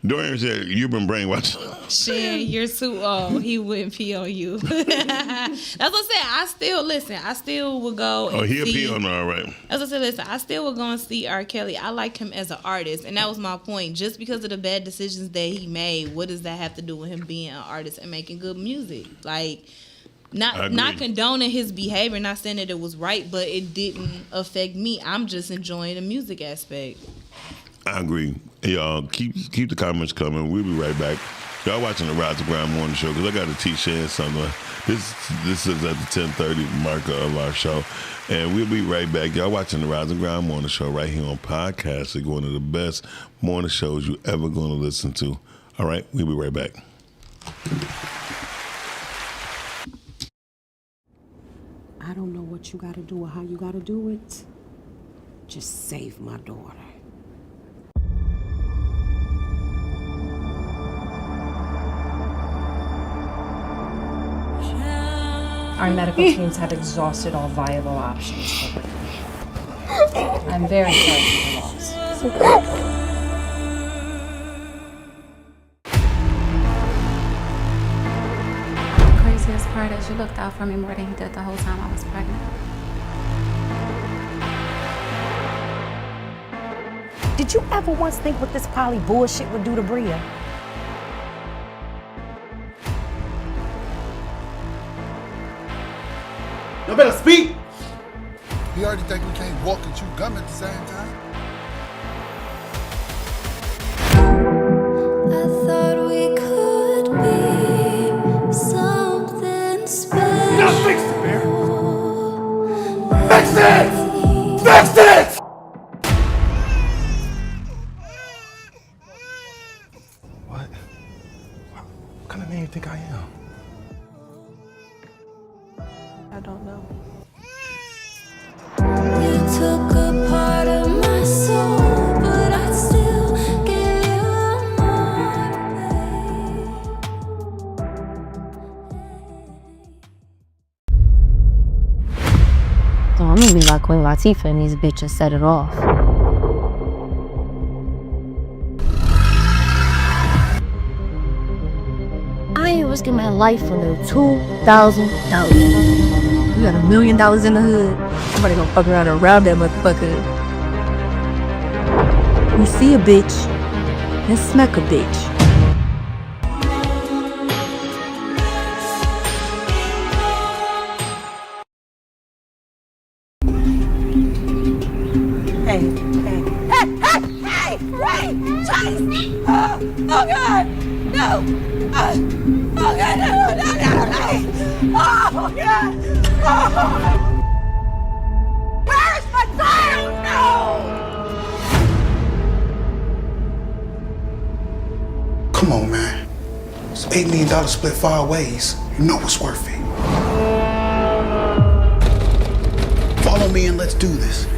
Dorian said, you've been brainwashed. Shan, you're too old. He wouldn't pee on you. That's what I said. I still would go and he'll pee on her, all right. As I said, listen, I still would go and see R. Kelly. I like him as an artist, and that was my point. Just because of the bad decisions that he made, what does that have to do with him being an artist and making good music? Like, not condoning his behavior, not saying that it was right, but it didn't affect me. I'm just enjoying the music aspect. I agree. Y'all, keep the comments coming. We'll be right back. Y'all watching the Rise and Grind Morning Show, because I got to teach Shan something. This is at the 10:30 marker of our show. And we'll be right back. Y'all watching the Rise and Grind Morning Show right here on podcast. It's one of the best morning shows you ever going to listen to. All right, we'll be right back. I don't know what you got to do or how you got to do it. Just save my daughter. Our medical teams have exhausted all viable options for her. I'm very sorry for your loss. The craziest part is you looked out for me more than he did the whole time I was pregnant. Did you ever once think what this poly bullshit would do to Bria? You better speak. You already think we can't walk and chew gum at the same time? thought we could be something special. Now fix it, man. Fix it! Fix it! What? What kind of man you think I am? I don't know. You took a part of my soul, but I'd still give you more, So I'm gonna be like Queen Latifah and these bitches set it off. I ain't risking my life for no $2,000. You got $1 million in the hood. Somebody gonna fuck around and rob that motherfucker. You see a bitch, and smack a bitch. Hey, Ray! Chase! Oh God! No! Oh God, no! Oh God! Oh. Where is my child? No! Come on, man. It's $8 million split 5 ways. You know it's worth it. Follow me and let's do this.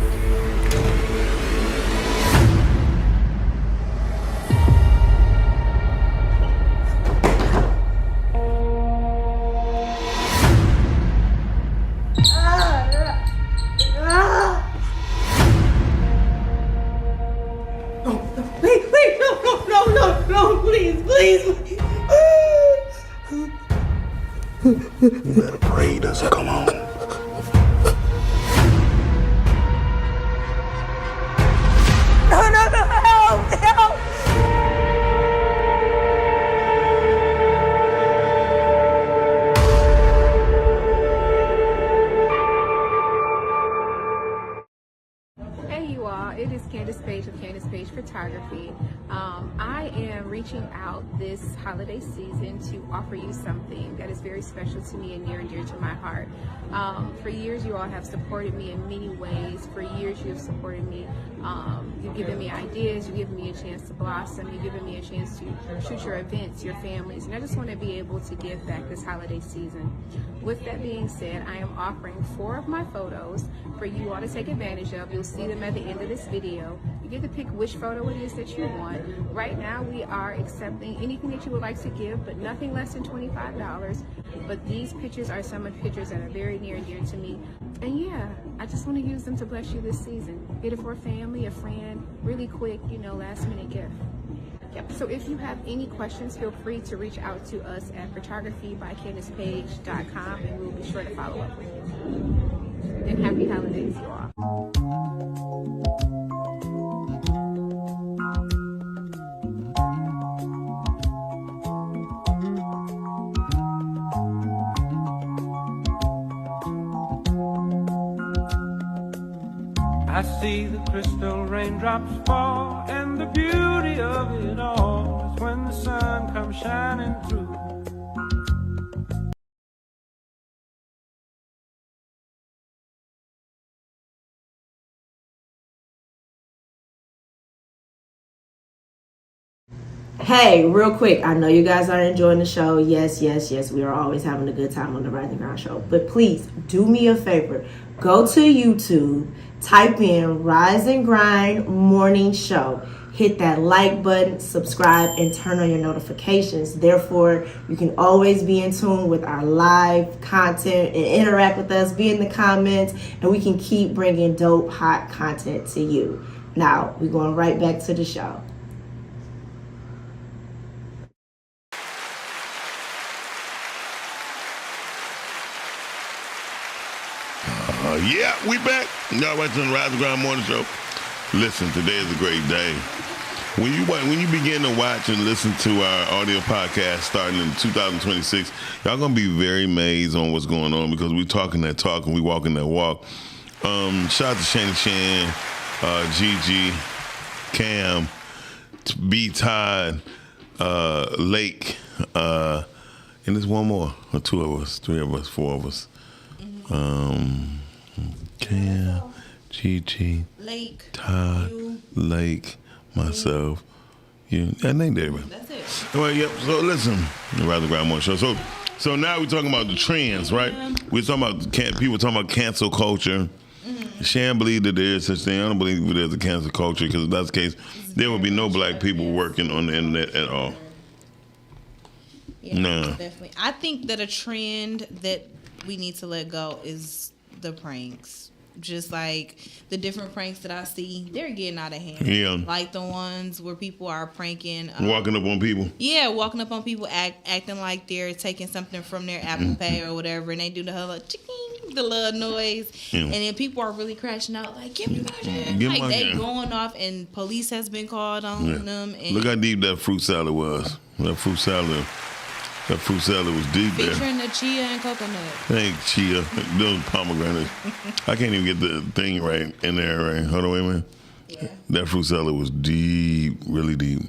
You better pray he doesn't come home. No, help! Hey you all, it is Candace Page of Candace Page Photography. I am reaching out this holiday season to offer you something that is very special to me and near and dear to my heart. For years you all have supported me in many ways. For years you have supported me. You've given me ideas, you've given me a chance to blossom, you've given me a chance to shoot your events, your families, and I just want to be able to give back this holiday season. With that being said, I am offering 4 of my photos for you all to take advantage of. You'll see them at the end of this video. You get to pick which photo it is that you want. Right now we are accepting anything that you would like to give, but nothing less than $25. But these pictures are some of the pictures that are very near and dear to me. And yeah, I just want to use them to bless you this season. Get it for a family, a friend, really quick, last minute gift. Yep. So if you have any questions, feel free to reach out to us at photographybycandacepage.com and we'll be sure to follow up with you. And happy holidays, you all. I see the crystal raindrops fall, and the beauty of it all is when the sun comes shining through. Hey, real quick, I know you guys are enjoying the show. Yes, we are always having a good time on the Rise and Grind show. But please, do me a favor. Go to YouTube, type in Rise and Grind Morning Show. Hit that like button, subscribe, and turn on your notifications. Therefore, you can always be in tune with our live content and interact with us, be in the comments, and we can keep bringing dope, hot content to you. Now, we're going right back to the show. Yeah, we back. Y'all watching the Rise and Grind Morning Show. Listen, today is a great day. When you begin to watch and listen to our audio podcast starting in 2026, y'all gonna be very amazed on what's going on because we talking that talk and we walking that walk. Shout out to Shani Shan, Gigi, Cam, B Todd, Lake, and there's one more, or 2 of us, 3 of us, 4 of us. Cam, Chi, Lake, Todd, Lake, myself, you. I named everybody. That's it. Well, yep. So listen, the Rise and Grind Morning Show. So now we're talking about the trends, right? We're talking about people talking about cancel culture. Shan believe that there is such thing. I don't believe there's a cancel culture because if that's the case, there would be no black people working on the internet at all. Yeah, No. definitely. I think that a trend that we need to let go is the pranks. Just like the different pranks that I see, they're getting out of hand. Yeah. Like the ones where people are pranking. Walking up on people. Yeah, walking up on people, acting like they're taking something from their Apple Pay or whatever, and they do the whole the little noise, and then people are really crashing out like, "Give me my shit!" Give Like my they shit. going off, and police has been called on them. And Look how deep that fruit salad was. That fruit salad was deep there. featuring the chia and coconut. Thank chia. Those pomegranates. I can't even get the thing right in there, right? Hold on, wait a minute. Yeah. That fruit salad was deep, really deep.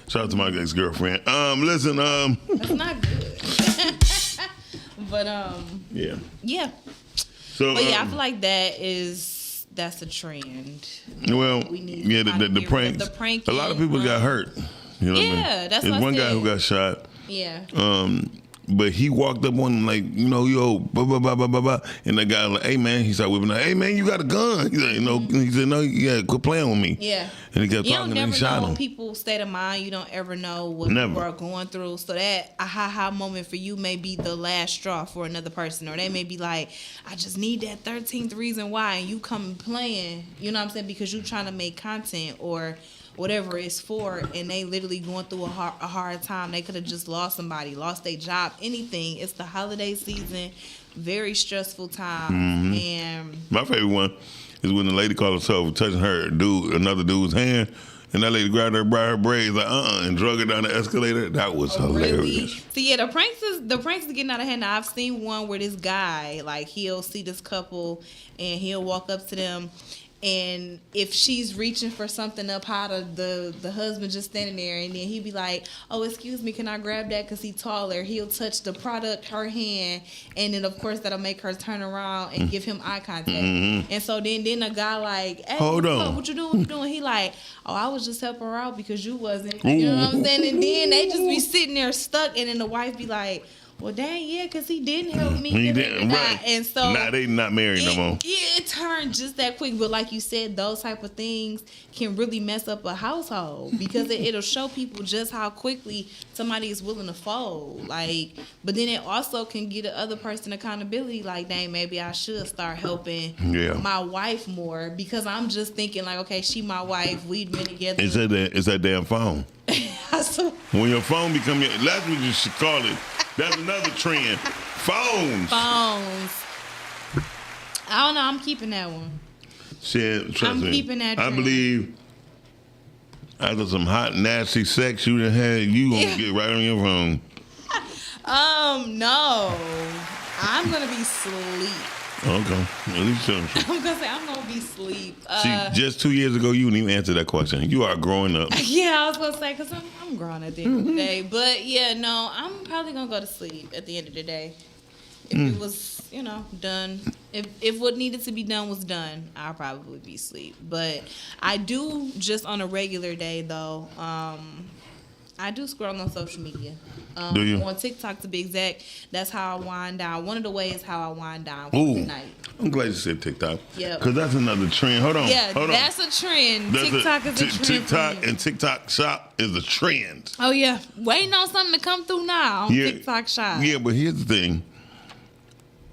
Shout out to my ex-girlfriend. Listen, That's not good. But yeah. yeah. So, But yeah, I feel like that's a trend. Well, We need yeah, to kinda the get rid of pranks. the pranking, A lot of people got hurt. You know what I mean? Yeah, that's There's what I one guy said. who got shot. Yeah. But he walked up on him like, you know, yo, blah, blah, blah, blah, blah, blah. And the guy like, hey, man, he started whipping out, hey, man, you got a gun. He said, he said, no, yeah, quit playing with me. Yeah. And he kept You talking don't and never he shot know him. people's state of mind. You don't ever know what Never. people are going through. So that aha moment for you may be the last straw for another person. Or they may be like, I just need that 13th reason why. And you come playing, you know what I'm saying, because you're trying to make content or whatever it's for, and they literally going through a hard time. They could have just lost somebody, lost their job, anything. It's the holiday season, very stressful time. And My favorite one is when the lady called herself touching another dude's hand, and that lady grabbed her by her braids like and drug her down the escalator. That was hilarious. So yeah, the pranks is getting out of hand. Now, I've seen one where this guy, like, he'll see this couple and he'll walk up to them, and if she's reaching for something up high, the husband just standing there, and then he'd be like, oh, excuse me, can I grab that because he's taller? He'll touch the product, her hand, and then of course that'll make her turn around and give him eye contact. And so then a guy like, hey, Hold what's on. up? What you doing? He like, oh, I was just helping her out because you wasn't. You know what I'm saying? And then they just be sitting there stuck, and then the wife be like, well, dang, yeah, because he didn't help me. He didn't, right. And so Nah, they not married no more. yeah, it turned just that quick. But like you said, those type of things can really mess up a household because it'll show people just how quickly somebody is willing to fold. Like, but then it also can get the other person accountability. Like, dang, maybe I should start helping my wife more because I'm just thinking like, okay, she my wife. We've been together. It's that damn phone. When your phone become that's what you should call it. That's another trend. Phones. I don't know. I'm keeping that one. Shit, trust me. keeping that I trend. believe after some hot, nasty sex you done had, you gonna get right on your phone. No. I'm gonna be asleep. Okay. At least so. I'm gonna say I'm gonna be asleep. See, just 2 years ago, you didn't even answer that question. You are growing up. Yeah, I was gonna say because I'm grown at the end of the day. But yeah, no, I'm probably gonna go to sleep at the end of the day. If it was, done, if what needed to be done was done, I'll probably be asleep. But I do just on a regular day though. I do scroll on social media. Do you? On TikTok to be exact. That's how I wind down. One of the ways how I wind down for Ooh, the night. I'm glad you said TikTok. Yep. Because that's another trend. Hold on. Yeah, hold on. that's a trend. That's TikTok is a trend. TikTok for me. and TikTok Shop is a trend. Oh yeah, waiting on something to come through now on TikTok Shop. Yeah, but here's the thing.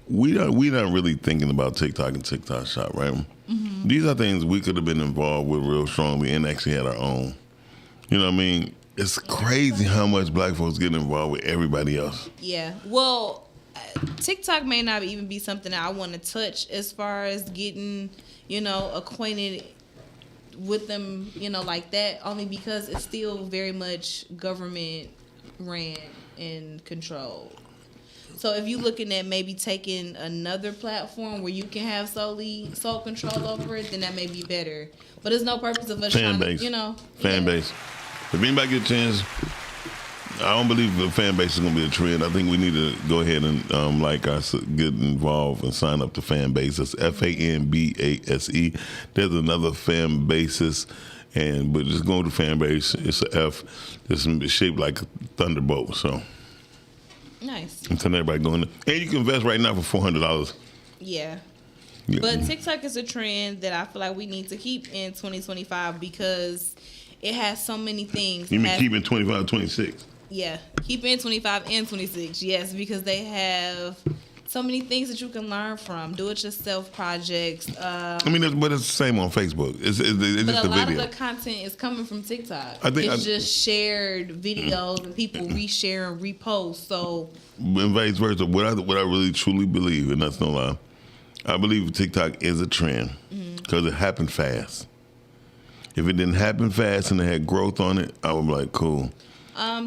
We not really thinking about TikTok and TikTok Shop, right? Mm-hmm. These are things we could have been involved with real strongly and actually had our own. You know what I mean? It's crazy how much black folks get involved with everybody else. Yeah. Well, TikTok may not even be something that I want to touch as far as getting, acquainted with them, like that, only because it's still very much government ran and controlled. So if you're looking at maybe taking another platform where you can have sole control over it, then that may be better. But there's no purpose of us Fan trying base. to, Fan base. If anybody get a chance, I don't believe the fan base is going to be a trend. I think we need to go ahead and get involved and sign up to fan base. It's FANBASE. There's another fan basis, but just go to fan base. It's a F. It's shaped like a thunderbolt. So nice. I'm telling everybody going there. And you can invest right now for $400. Yeah. But TikTok is a trend that I feel like we need to keep in 2025 because it has so many things. You mean keep in 25, 26? Yeah, keep in 25 and 26. Yes, because they have so many things that you can learn from. Do-it-yourself projects. But it's the same on Facebook. It's just a the lot video. of the content is coming from TikTok. It's just shared videos and people reshare and repost. So, and vice versa. What I really truly believe, and that's no lie, I believe TikTok is a trend because it happened fast. If it didn't happen fast and it had growth on it, I would be like, cool.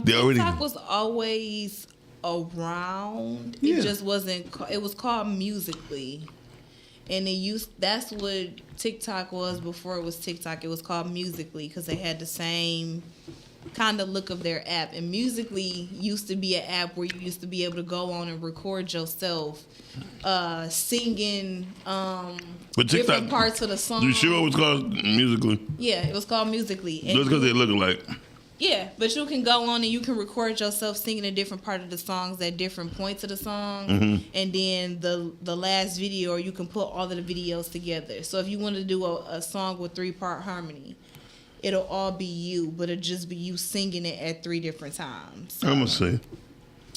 TikTok was always around. It just wasn't. It was called Musical.ly, and that's what TikTok was before it was TikTok. It was called Musical.ly because they had the same kind of look of their app. And Musical.ly used to be an app where you used to be able to go on and record yourself singing but TikTok, different parts of the song. You sure it was called Musical.ly? Yeah, it was called Musical.ly. Just because they look alike. Yeah, but you can go on and you can record yourself singing a different part of the songs at different points of the song. And then the last video, or you can put all of the videos together. So if you want to do a song with 3-part harmony, it'll all be you, but it'll just be you singing it at 3 different times. I'm going to say.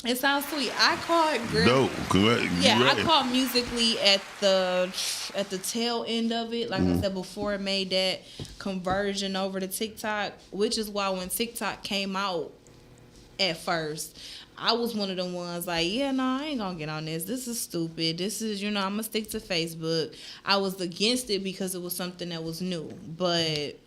It sounds sweet. I call it great. Dope. I call Musical.ly at the tail end of it. Like I said before, it made that conversion over to TikTok, which is why when TikTok came out at first, I was one of the ones like, I ain't gonna get on this. This is stupid. This is, I'm gonna stick to Facebook. I was against it because it was something that was new. But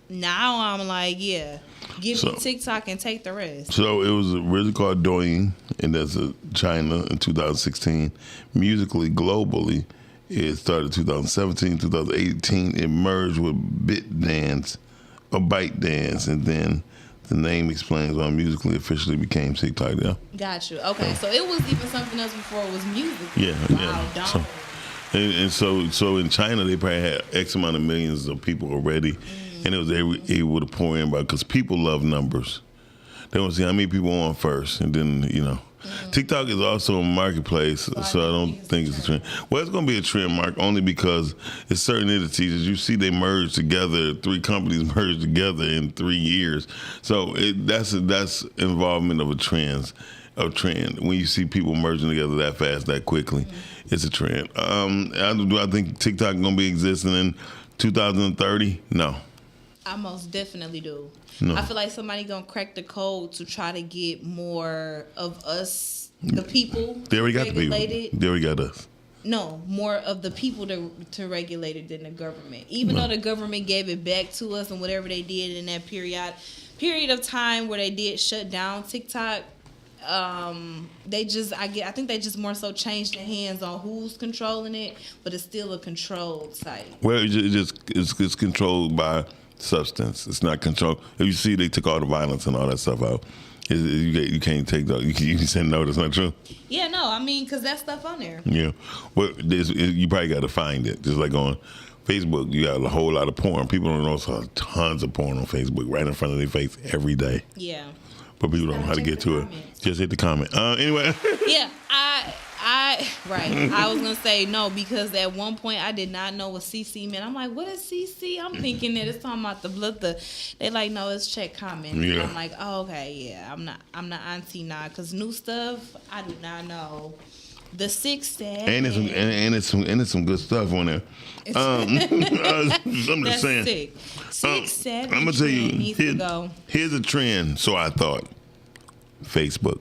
now I'm like, give me TikTok and take the rest. So it was originally called Douyin, and that's China in 2016. Musical.ly globally, it started 2017, 2018. It merged with ByteDance, and then the name explains why Musical.ly officially became TikTok now. Got you. Okay, so it was even something else before it was music. Wow, So in China, they probably had X amount of millions of people already. And it was able to pour in because people love numbers. They want to see how many people on first, and then TikTok is also a marketplace, so I don't think it's a trend. Well, it's going to be a trend, Mark, only because it's certain entities. As you see, they merge together. 3 companies merged together in 3 years. So that's involvement of a trend. When you see people merging together that fast, that quickly, it's a trend. Do I think TikTok is going to be existing in 2030? No. I most definitely do. No. I feel like somebody gonna crack the code to try to get more of us, the people. They already got the people. They already got us. No, more of the people to regulate it than the government. Even though the government gave it back to us and whatever they did in that period of time where they did shut down TikTok. I think they just more so changed the hands on who's controlling it, but it's still a controlled site. Well, it's controlled by substance. It's not controlled. If you see, they took all the violence and all that stuff out. You can't take that. You can say no. That's not true. Yeah, no. Because that stuff on there. Yeah, well, you probably got to find it. Just like on Facebook, you got a whole lot of porn. People don't know tons of porn on Facebook right in front of their face every day. Yeah. But people don't know how to get to it. Just hit the comment. Anyway. Yeah, I was gonna say no because at one point I did not know what CC meant. I'm like, what is CC? I'm thinking that it's talking about the blood. They like, no, it's check comments. Yeah. And I'm like, oh, okay, yeah. I'm not auntie now because new stuff I do not know. The 6 said, and it's some good stuff on there. I'm just saying. Sick. 6 said, I'm gonna tell you. Here's a trend. So I thought, Facebook.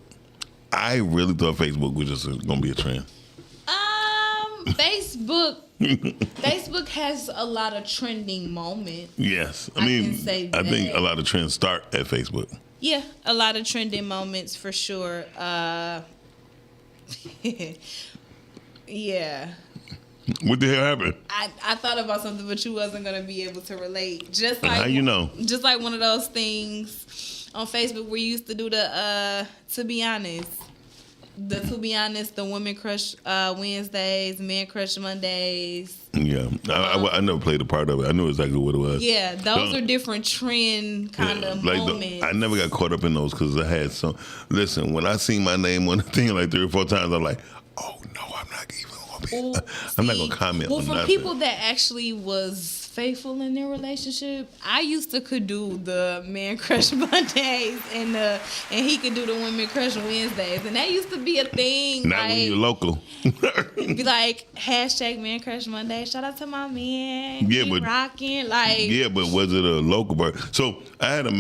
I really thought Facebook was just gonna be a trend. Facebook has a lot of trending moments. Yes, I think a lot of trends start at Facebook. Yeah, a lot of trending moments for sure. Yeah. What the hell happened? I thought about something, but you wasn't gonna be able to relate. Just like how you know? Just like one of those things. on Facebook we used to do the to be honest, the women crush Wednesdays, men crush Mondays. Yeah, I never played a part of it. I knew exactly what it was. Yeah, those are different trend kind of moments. I never got caught up in those because I had some. Listen, when I seen my name on the thing like 3 or 4 times, I'm like, oh no, I'm not even gonna be. I'm not gonna comment on for nothing. people that actually was faithful in their relationship, I used to could do the man crush Mondays and he could do the women crush Wednesdays, and that used to be a thing. Not when you're local. Be like #man crush Monday. Shout out to my man. Yeah, Keep but rocking like. Yeah, but was it a local person? So I had a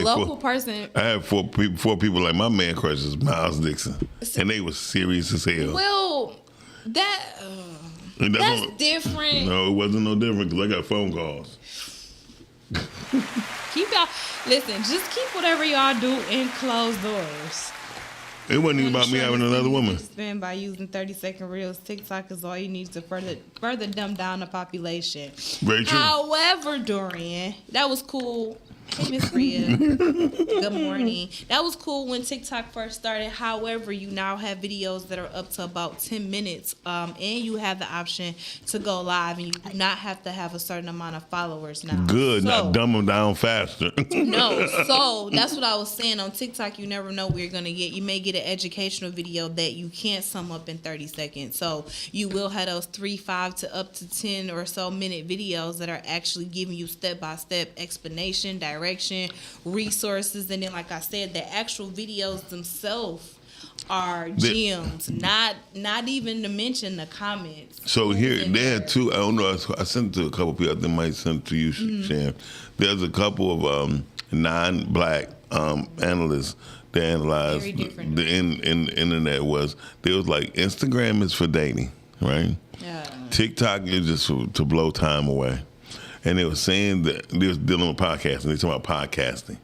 local person. I had 4 people like my man crush is Miles Dixon, and they was serious as hell. Well, that's different. No, it wasn't no different because I got phone calls. Just keep whatever y'all do in closed doors. It wasn't even about me having another woman. Spend by using 30-second reels. TikTok is all you need to further dumb down the population. Very true. However, Dorian, that was cool. Hey, Miss Rhea. Good morning. That was cool when TikTok first started. However, you now have videos that are up to about 10 minutes, and you have the option to go live, and you do not have to have a certain amount of followers now. Good, not dumb them down faster. No, so that's what I was saying. On TikTok, you never know where you're going to get. You may get an educational video that you can't sum up in 30 seconds. So you will have those 3, 5 to up to 10 or so minute videos that are actually giving you step-by-step explanation, direction, resources, and then like I said, the actual videos themselves are gems. Not even to mention the comments. So here they had 2. I don't know. I sent it to a couple people. I think I might send it to you, Shan. There's a couple of non-black analysts that analyzed the internet. There was like Instagram is for dating, right? Yeah. TikTok is just to blow time away. And they were saying that they was dealing with podcasting. They talking about podcasting.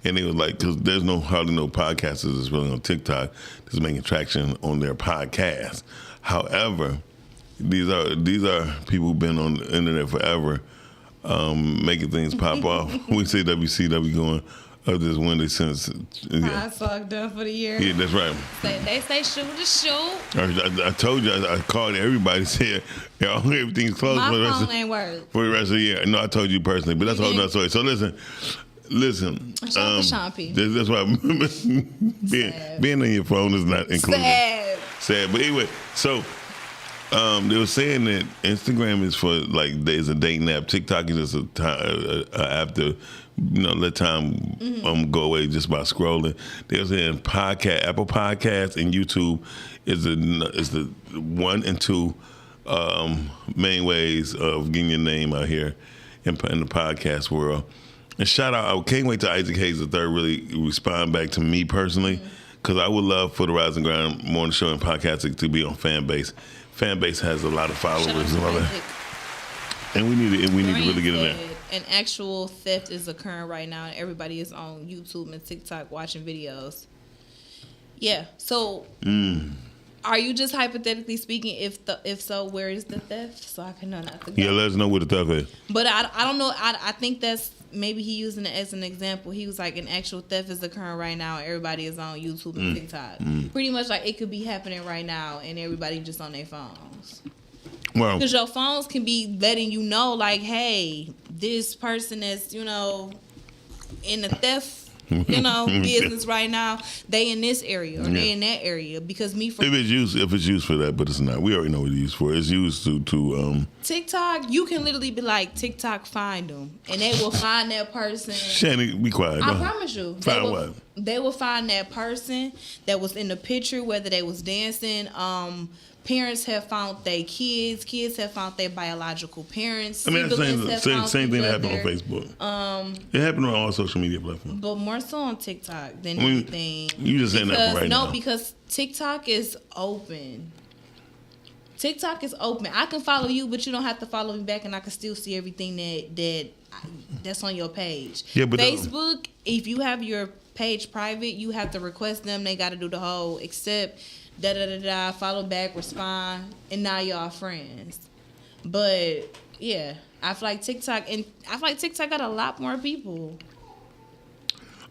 And they was like, because there's hardly no podcasters that's really on TikTok that's making traction on their podcast. However, these are people who've been on the internet forever, making things pop off. We say WCW going up this Wednesday since. I saw done for the year. Yeah, that's right. They say shoot to shoot. I told you, I called everybody, said everything's closed My for the rest phone ain't work. For the rest of the year. No, I told you personally, but that's all another story. So listen. Shout out to Sean P. That's why being on your phone is not included. Sad. But anyway, so they were saying that Instagram is for like there's a dating app. TikTok is just a app to let time go away just by scrolling. They were saying Apple Podcasts and YouTube is the 1 and 2 main ways of getting your name out here in the podcast world. And shout out, I can't wait till Isaac Hayes III really respond back to me personally, because I would love for the Rising Ground Morning Show and podcasting to be on Fanbase. Fanbase has a lot of followers and all that. And we need to really get in there. An actual theft is occurring right now, and everybody is on YouTube and TikTok watching videos. Yeah, so are you just hypothetically speaking, if so, where is the theft? So I can know not to go. Yeah, let us know where the theft is. But I don't know. I think that's maybe he using it as an example. He was like, an actual theft is occurring right now. Everybody is on YouTube and TikTok. Pretty much like it could be happening right now, and everybody just on their phones. Well, because your phones can be letting you know, like, hey, this person is, in the theft, business right now. They in this area or they in that area. Because if it's used for that, but it's not. We already know what it's used for. It's used to TikTok. You can literally be like, TikTok, find them, and they will find that person. Shannon, be quiet. I promise you. Find what? They will find that person that was in the picture, whether they was dancing. Parents have found their kids. Kids have found their biological parents. I mean, that's the same thing that happened on Facebook. It happened on all social media platforms. But more so on TikTok than anything. You just saying that right now. No, because TikTok is open. TikTok is open. I can follow you, but you don't have to follow me back, and I can still see everything that's on your page. Yeah, but Facebook, if you have your page private, you have to request them. They got to do the whole accept. Follow back, respond, and now y'all friends. But yeah, I feel like TikTok got a lot more people.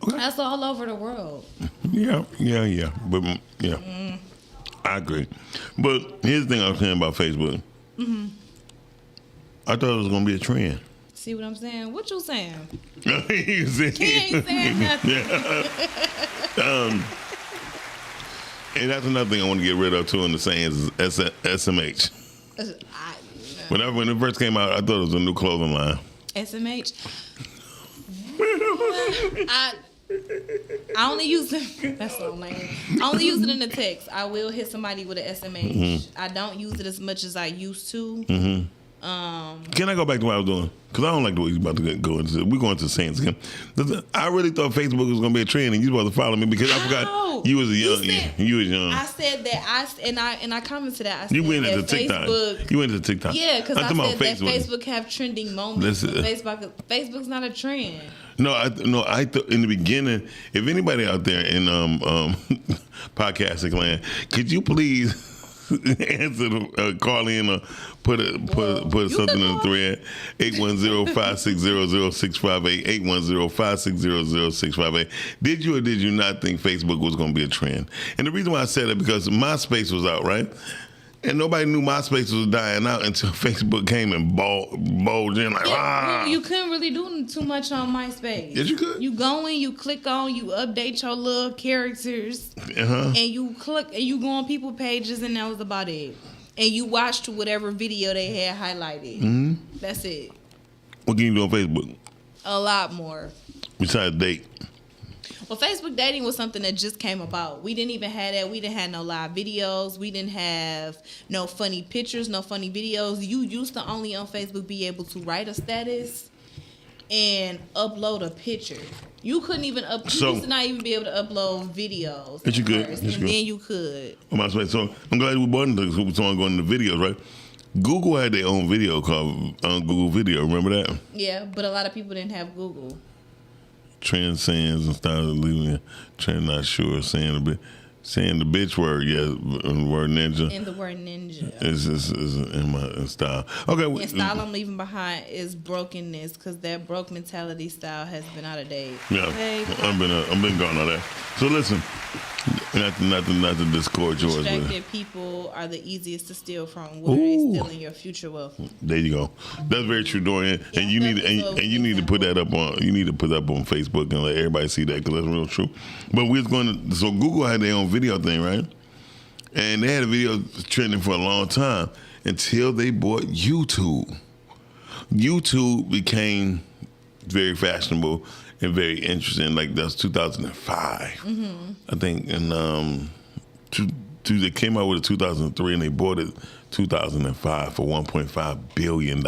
That's all over the world. Yeah. But I agree. But here's the thing I was saying about Facebook. I thought it was gonna be a trend. See what I'm saying? What you saying? You saying? He ain't saying nothing. And that's another thing I want to get rid of too in the saying is SMH. When it first came out, I thought it was a new clothing line. SMH. I only use it. That's so lame. I only use it in the text. I will hit somebody with an SMH. I don't use it as much as I used to. Can I go back to what I was doing? Because I don't like the way you're about to go into. We're going to sayings again. I really thought Facebook was going to be a trend, and you supposed to follow me because I forgot you was you was young. I said that I commented that. I said You went into that TikTok. Facebook, You went into TikTok. Yeah, because I said that Facebook. Facebook have trending moments. Facebook's not a trend. No, I thought in the beginning, if anybody out there in podcasting land, could you please answer call in or put something in the thread? 810-560-0658, 810-560-0658. Did you or did you not think Facebook was going to be a trend? And the reason why I said that because MySpace was out, right? And nobody knew MySpace was dying out until Facebook came and bulged in like, You couldn't really do too much on MySpace. Yes, you could. You go in, you click on, you update your little characters, and you click, and you go on people pages, and that was about it. And you watched whatever video they had highlighted. That's it. What can you do on Facebook? A lot more. Besides date. Well, Facebook dating was something that just came about. We didn't even have that. We didn't have no live videos. We didn't have no funny pictures, no funny videos. You used to only on Facebook be able to write a status and upload a picture. You couldn't even you used to not even be able to upload videos. But you could. Then you could. So I'm glad we bought into someone going into videos, right? Google had their own video called Google Video. Remember that? Yeah, but a lot of people didn't have Google. Trend sayings and started leaving trend not sure saying the bitch word, the word ninja. And the word ninja is in my style. Okay. And style I'm leaving behind is brokenness because that broke mentality style has been out of date. Yeah, okay. I've been gone on that. So listen, not to discord yours. Distracted people are the easiest to steal from. What are they stealing your future wealth? There you go. That's very true, Dorian. And you need to put that up on. You need to put that up on Facebook and let everybody see that because that's real true. But we was going to. So Google had their own video thing, right? And they had a video trending for a long time until they bought YouTube. YouTube became very fashionable and very interesting. Like that's 2005, I think. And they came out with it 2003, and they bought it 2005 for $1.5 billion.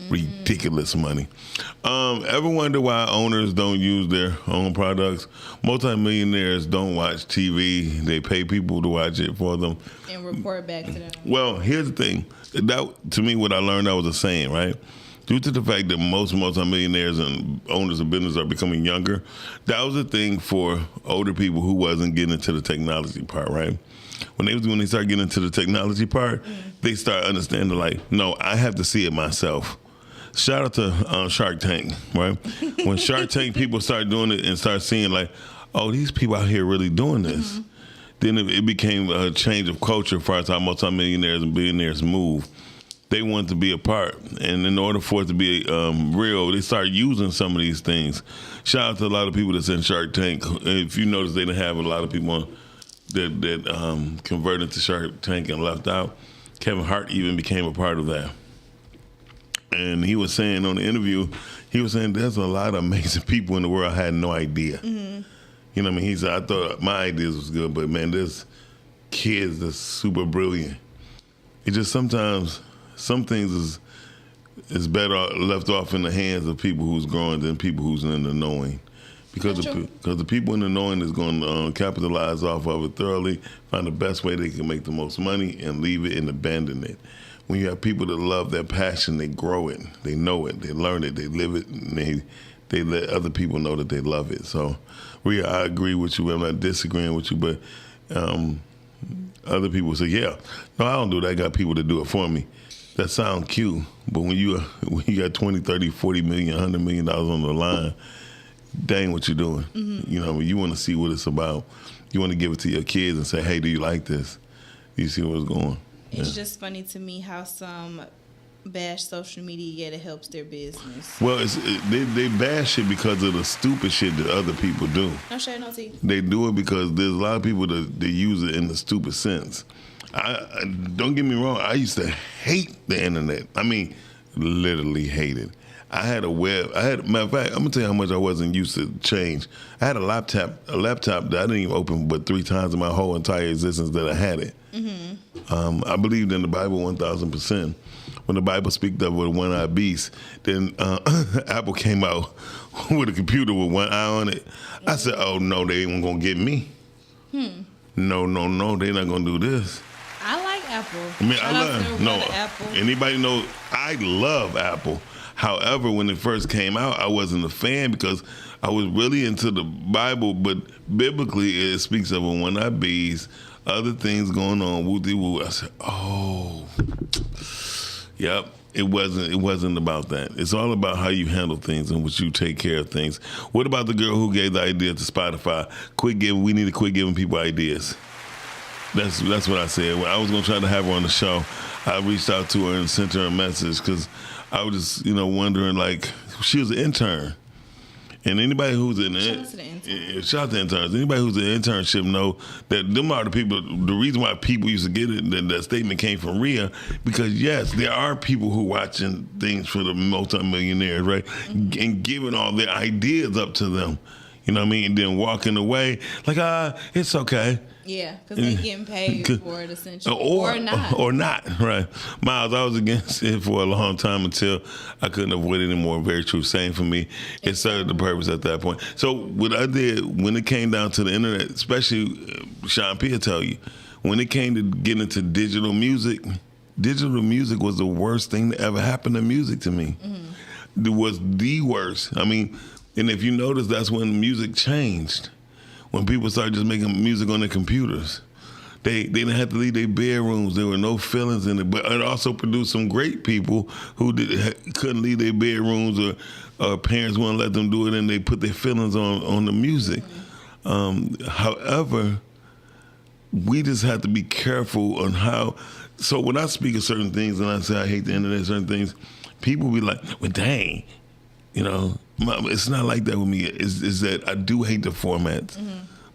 Ridiculous money. Ever wonder why owners don't use their own products? Multimillionaires don't watch TV. They pay people to watch it for them. And report back to them. Well, here's the thing. That, to me, what I learned, that was a saying, right? Due to the fact that most multimillionaires and owners of business are becoming younger, that was a thing for older people who wasn't getting into the technology part, right? When they start getting into the technology part, they start understanding like, no, I have to see it myself. Shout out to Shark Tank, right? When Shark Tank people start doing it and start seeing like, oh, these people out here really doing this, then it became a change of culture as far as how multimillionaires and billionaires move. They want to be a part, and in order for it to be real, they start using some of these things. Shout out to a lot of people that's in Shark Tank. If you notice, they didn't have a lot of people that converted to Shark Tank and left out. Kevin Hart even became a part of that. And he was saying on the interview, there's a lot of amazing people in the world I had no idea. You know what I mean? He said, I thought my ideas was good, but man, there's kids that's super brilliant. It just sometimes some things is better left off in the hands of people who's growing than people who's in the knowing. Because the people in the knowing is going to capitalize off of it thoroughly, find the best way they can make the most money, and leave it and abandon it. When you have people that love their passion, they grow it, they know it, they learn it, they live it, and they let other people know that they love it. So, Rhea, I agree with you. I'm not disagreeing with you, but other people say, yeah, no, I don't do that. I got people to do it for me. That sounds cute, but when you got 20, 30, 40 million, $100 million on the line, dang what you're doing. You know, you want to see what it's about. You want to give it to your kids and say, hey, do you like this? You see where it's going. It's just funny to me how some bash social media yet it helps their business. Well, they bash it because of the stupid shit that other people do. No shade, no tea. They do it because there's a lot of people that use it in the stupid sense. Don't get me wrong, I used to hate the internet. I mean, literally hate it. Matter of fact, I'm gonna tell you how much I wasn't used to change. I had a laptop that I didn't even open but 3 times in my whole entire existence that I had it. I believed in the Bible 1,000%. When the Bible speaks of a one-eyed beast, then Apple came out with a computer with one eye on it. I said, oh, no, they ain't going to get me. No, they're not going to do this. I like Apple. I mean, Apple. Anybody know, I love Apple. However, when it first came out, I wasn't a fan because I was really into the Bible, but biblically it speaks of a one-eyed beast, other things going on, woo-dee-woo. I said, oh... Yep, it wasn't about that. It's all about how you handle things and what you take care of things. What about the girl who gave the idea to Spotify? We need to quit giving people ideas. That's what I said. When I was gonna try to have her on the show, I reached out to her and sent her a message because I was just wondering, like, she was an intern. And anybody who's in shout out to interns. Anybody who's in internship know that them are the people. The reason why people used to get it, that statement came from Rhea, because yes, there are people who watching things for the multimillionaires, right, and giving all their ideas up to them. You know what I mean? And then walking away like, it's okay. Yeah, because they're getting paid for it essentially. Or not, right. Miles, I was against it for a long time until I couldn't avoid it anymore. Very true. Same for me. It served the purpose at that point. So what I did, when it came down to the internet, especially Sean P will tell you, when it came to getting into digital music was the worst thing that ever happened to music to me. It was the worst. I mean, and if you notice, that's when music changed. When people started just making music on their computers. They didn't have to leave their bedrooms. There were no feelings in it. But it also produced some great people who couldn't leave their bedrooms or parents wouldn't let them do it and they put their feelings on the music. However, we just have to be careful on how. So when I speak of certain things and I say I hate the internet, certain things, people be like, well, dang, it's not like that with me. It's that I do hate the formats,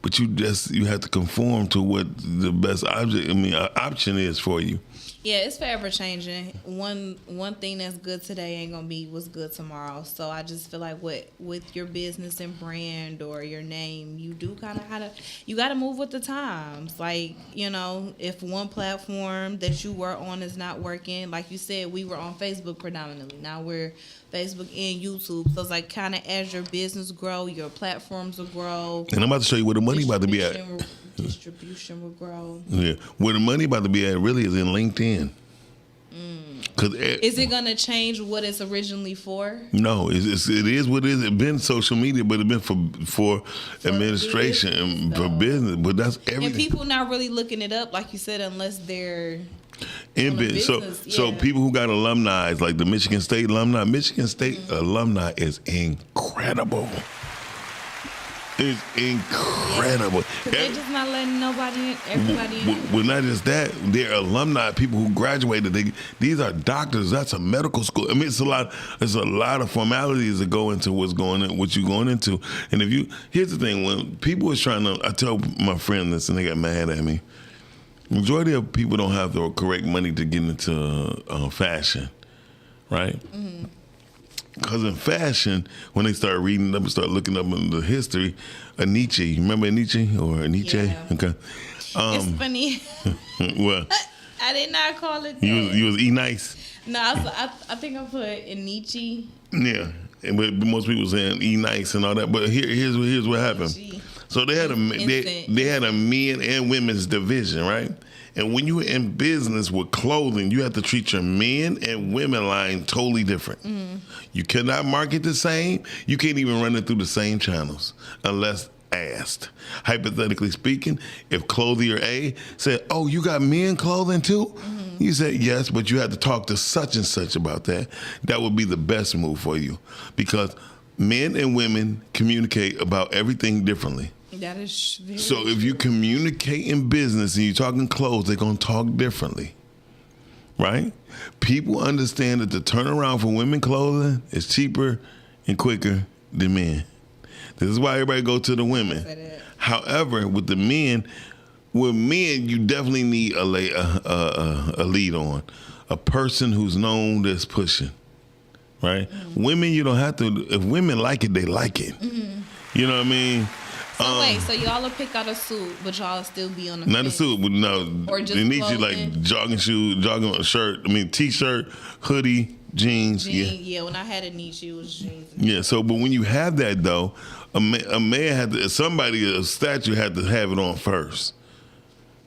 but you have to conform to what the best option is for you. Yeah, it's forever changing. One thing that's good today ain't gonna be what's good tomorrow. So I just feel like with your business and brand or your name, you do kind of gotta move with the times. Like, if one platform that you were on is not working, like you said, we were on Facebook predominantly. Now we're Facebook and YouTube. So it's like kind of as your business grow, your platforms will grow. And I'm about to show you where the money about to be at. Distribution will grow. Yeah, where the money about to be at really is in LinkedIn. Is it gonna change what it's originally for? No, it is what it is. It's been social media, but it's been for administration and for business. But that's everything. And people not really looking it up, like you said, unless they're in business. So people who got alumni, like the Michigan State alumni, alumni is incredible. It's incredible. They're just not letting everybody in. Well, not just that, they're alumni, people who graduated. These are doctors. That's a medical school. I mean, it's a lot of formalities that go into what you're going into. And here's the thing, when people is trying to, I tell my friend this and they got mad at me. Majority of people don't have the correct money to get into fashion, right? Because in fashion, when they start reading up and start looking up in the history, Nietzsche, you remember Nietzsche or Nietzsche? Yeah. Okay. It's funny. Well, I did not call it that. You was E-Nice? No, I think I put in Nietzsche. Yeah, but most people saying E-Nice and all that. But here's what happened. Nietzsche. So they had a men and women's division, right? And when you're in business with clothing, you have to treat your men and women line totally different. You cannot market the same. You can't even run it through the same channels unless asked. Hypothetically speaking, if clothier A said, oh, you got men clothing too? You said, yes, but you had to talk to such and such about that. That would be the best move for you because Men and women communicate about everything differently. That is very So if you communicate in business and you're talking clothes, they're going to talk differently, right? People understand that the turnaround for women clothing is cheaper and quicker than men. This is why everybody go to the women. However, with the men, you definitely need a lead on, a person who's known that's pushing, right? Mm-hmm. Women, you don't have to. If women like it, they like it. Mm-hmm. You know what I mean? So wait, so y'all will pick out a suit, but y'all still be on the Not a fence? suit, but no. Or just it needs you clothing? like jogging shoes, jogging shirt. T-shirt, hoodie, jeans. Yeah, when I had a niche, it was jeans. Yeah. So, but when you have that though, a man had to. A statue had to have it on first.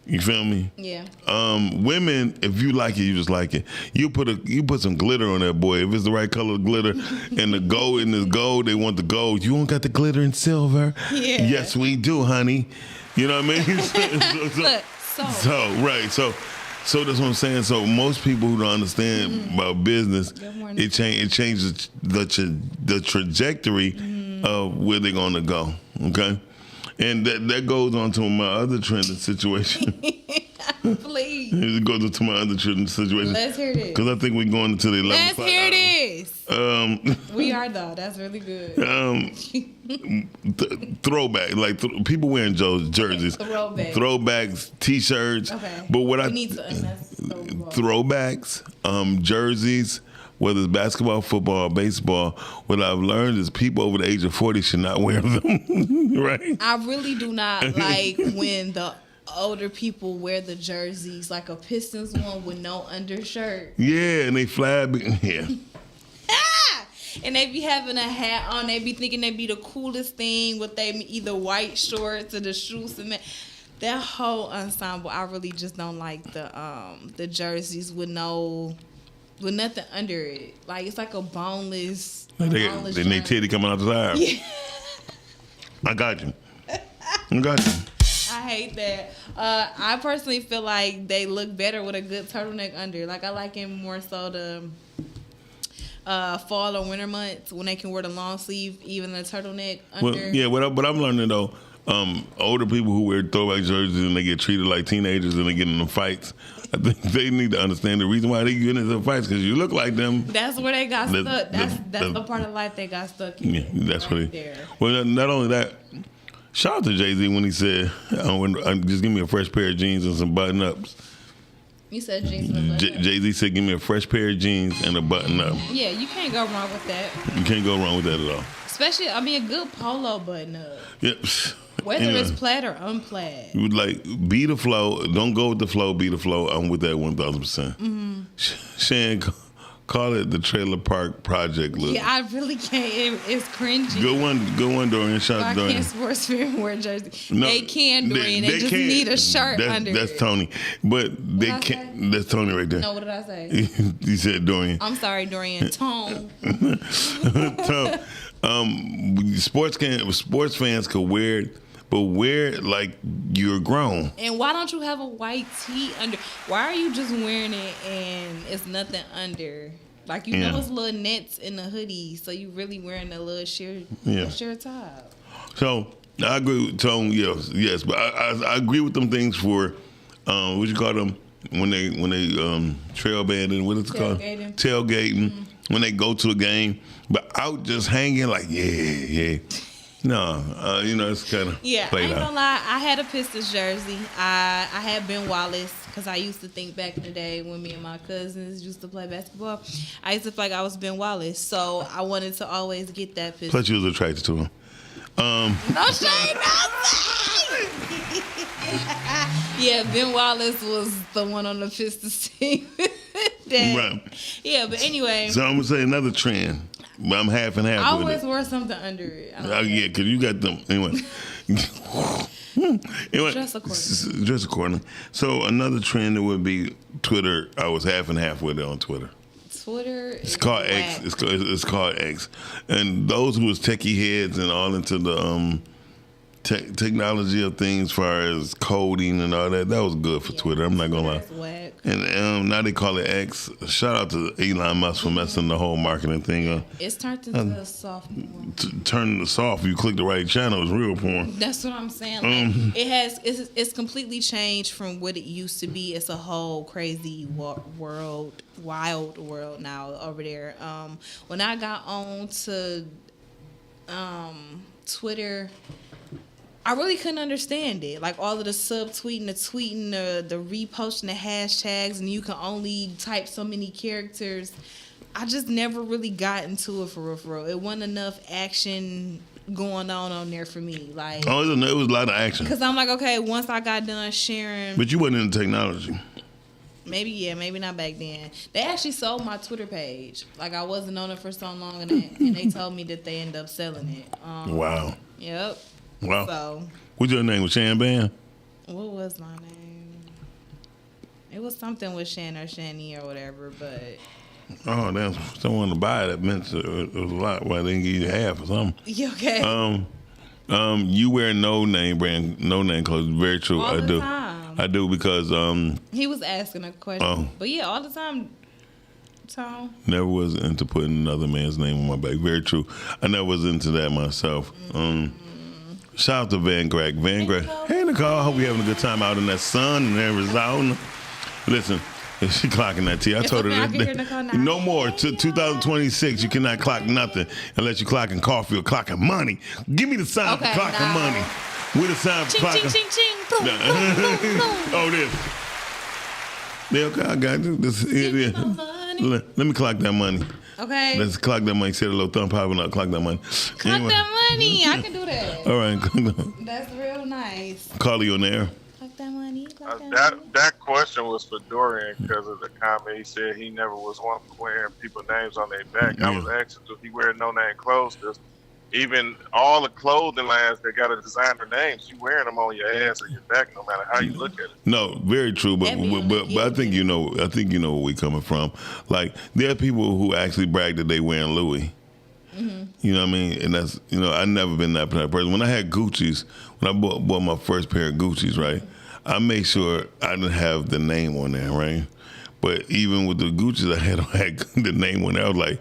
You feel me? Yeah. Women, if you like it, you just like it. You put some glitter on that boy. If it's the right color of glitter, and the gold they want the gold. You don't got the glitter and silver. Yeah. Yes, we do, honey. You know what I mean? So that's what I'm saying. So most people who don't understand about business, it changes the trajectory of where they're gonna go. Okay. And that goes on to my other trending situation. Please. It goes into my other trending situation. Let's hear this. Because I think we're going into the 11 Let's hear this. We are though. That's really good. Throwback, like people wearing jerseys, throwbacks, T-shirts. Okay. But what we need to throwbacks, jerseys. Whether it's basketball, football, or baseball, what I've learned is people over the age of 40 should not wear them, right? I really do not like when the older people wear the jerseys, like a Pistons one with no undershirt. Yeah, and they flab. Yeah. And they be having a hat on. They be thinking they be the coolest thing with they either white shorts or the shoes. And that whole ensemble, I really just don't like the jerseys with nothing under it. Like it's like a boneless. Then they titty coming out the side. Yeah. I got you. I hate that. I personally feel like they look better with a good turtleneck under. Like I like it more so the fall or winter months when they can wear the long sleeve, even the turtleneck under. Well, yeah, what I'm learning though, older people who wear throwback jerseys and they get treated like teenagers and they get into fights, I think they need to understand the reason why they get into fights because you look like them. That's where they got stuck. That's the part of life they got stuck in. Yeah, that's right what there. Well, not only that, shout out to Jay-Z when he said, just give me a fresh pair of jeans and some button-ups. You said jeans and a button-up. Jay-Z said, give me a fresh pair of jeans and a button-up. Yeah, you can't go wrong with that. You can't go wrong with that at all. Especially, a good polo button-up. Yep. Whether it's plaid or unplaid. You would like, be the flow. Don't go with the flow, be the flow. I'm with that 1,000%. Mm-hmm. Shan, call it the Trailer Park Project look. Yeah, I really can't. It's cringy. Good one, Dorian. Shout out to Dorian. I can't sports fan wear jersey. No, they can, Dorian. They just need a shirt under That's it. Tony. But they can't. That's Tony right there. No, what did I say? You said Dorian. I'm sorry, Dorian. Tone. Sports fans could wear it, but wear it like you're grown. And why don't you have a white tee under? Why are you just wearing it and it's nothing under? Like know it's little nets in the hoodie, so you really wearing a little sheer top. So I agree with Tone. Yes, but I agree with them things for what you call them when they trail banding. What is it called? Tailgating. Mm-hmm. When they go to a game, but out just hanging like yeah. No, it's kind of I played ain't out. gonna lie. I had a Pistons jersey. I had Ben Wallace because I used to think back in the day when me and my cousins used to play basketball. I used to feel like I was Ben Wallace, so I wanted to always get that Pistons. Plus, you was attracted to him. No shade, Yeah, Ben Wallace was the one on the Pistons team. Right. Yeah, but anyway. So I'm gonna say another trend. But I'm half and half I with it. always wore something under it. Yeah, because you got them. Anyway. Dress accordingly. So another trend that would be Twitter. I was half and half with it on Twitter. Twitter It's called X. It's called X. And those who was techie heads and all into the technology of things as far as coding and all that was good for Twitter. I'm not going to lie. Whack. And now they call it X. Shout out to Elon Musk for messing the whole marketing thing up. It's turned into a sophomore. turning this off. You click the right channel, it's real porn. That's what I'm saying. Like, it's completely changed from what it used to be. It's a whole crazy world, wild world now over there. When I got on to Twitter, I really couldn't understand it. Like all of the subtweeting, the tweeting, the reposting, the hashtags, and you can only type so many characters. I just never really got into it for real. It wasn't enough action going on there for me. Like, oh, it was a lot of action. Because I'm like, okay, once I got done sharing. But you wasn't into technology. Maybe not back then. They actually sold my Twitter page. Like I wasn't on it for so long, and they told me that they ended up selling it. Wow. Yep. Wow. So. What's your name? Was Shan Bam? What was my name? It was something with Shan or Shani or whatever, but. Oh, damn. Someone to buy it. That meant it was a lot. Well, they didn't give you half or something. You okay? You wear no name clothes. Very true. All the do. time. I do because He was asking a question. But yeah, all the time. Tom. Never was into putting another man's name on my back. Very true. I never was into that myself. Shout out to Van Greg. Hey, Nicole. I hope you're having a good time out in that sun in Arizona. Listen. She clocking that T. I told her that no more. To 2026, you cannot clock nothing unless you clocking coffee or clocking money. Give me the sign for clocking money. With the sign for clocking. Ching, ching, ching. Boom, boom, boom, boom. Oh, this. Yeah, okay, I got you. Let me clock that money. Okay. Let's clock that money. Set a little thumb popping up. Clock that money. Clock that money. I can do that. All right. That's real nice. Call you on there. That money. That question was for Dorian because of the comment. He said he never was one for wearing people's names on their back. I was asking if he wear no name clothes because even all the clothing lines that got a designer names, you wearing them on your ass or your back, no matter how you look at it. No, very true. But I think you know. I think you know where we coming from. Like there are people who actually brag that they wearing Louis. Mm-hmm. You know what I mean? And that's I never been that type of person. When I had Gucci's, when I bought my first pair of Gucci's, right? I made sure I didn't have the name on there, right? But even with the Gucci's I had the name on there. I was like,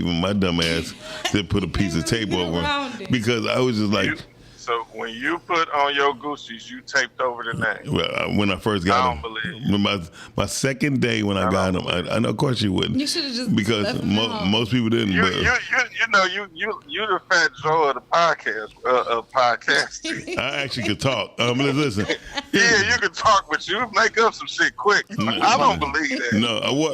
my dumb ass did put a piece of tape over it because I was just like. So when you put on your Gucci's, you taped over the name. Well, when I first got them, when my second day when I got them, I know of course you wouldn't. You should have just because most people didn't. You the fat Joe of the podcast. I actually could talk. Listen. Yeah, you can talk, but you make up some shit quick. I don't believe that.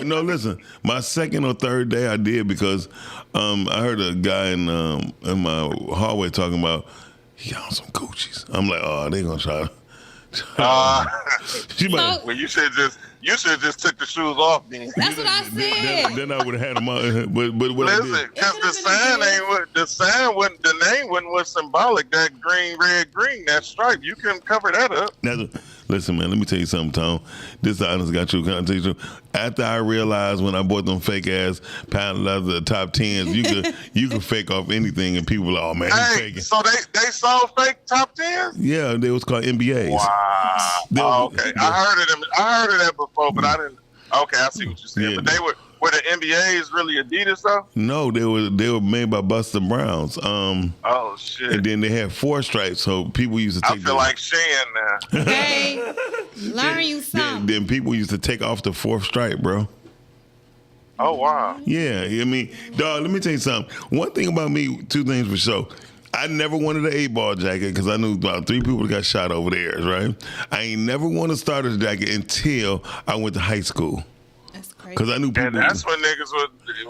No. Listen, my second or third day I did because I heard a guy in my hallway talking about. He got on some Gucci's. I'm like, oh, they gonna try to. Well, you should just took the shoes off then. That's what I said. Then I would have had them on. But what listen, because the name wasn't what's symbolic. That green, red, green, that stripe. You couldn't cover that up. Listen, man, let me tell you something, Tom. This is the honest got you. Can I tell you something? After I realized when I bought them fake ass pound leather top 10s, you could fake off anything, and people were like, oh man, he's faking. So they sold fake top 10s? Yeah, they was called NBAs. Wow. Okay, I heard of that before, but I didn't. Okay, I see what you're saying. Yeah. But were the NBAs really Adidas though? No, they were made by Buster Browns. Oh shit! And then they had 4 stripes, so people used to take. I feel like Shan now. Hey, learn you something. Then people used to take off the 4th stripe, bro. Oh wow. Yeah, I mean, dog. Let me tell you something. One thing about me, 2 things for sure. I never wanted an 8-ball jacket because I knew about 3 people that got shot over there, right? I ain't never wanted a starter's jacket until I went to high school. That's crazy. Because I knew people. And that's when niggas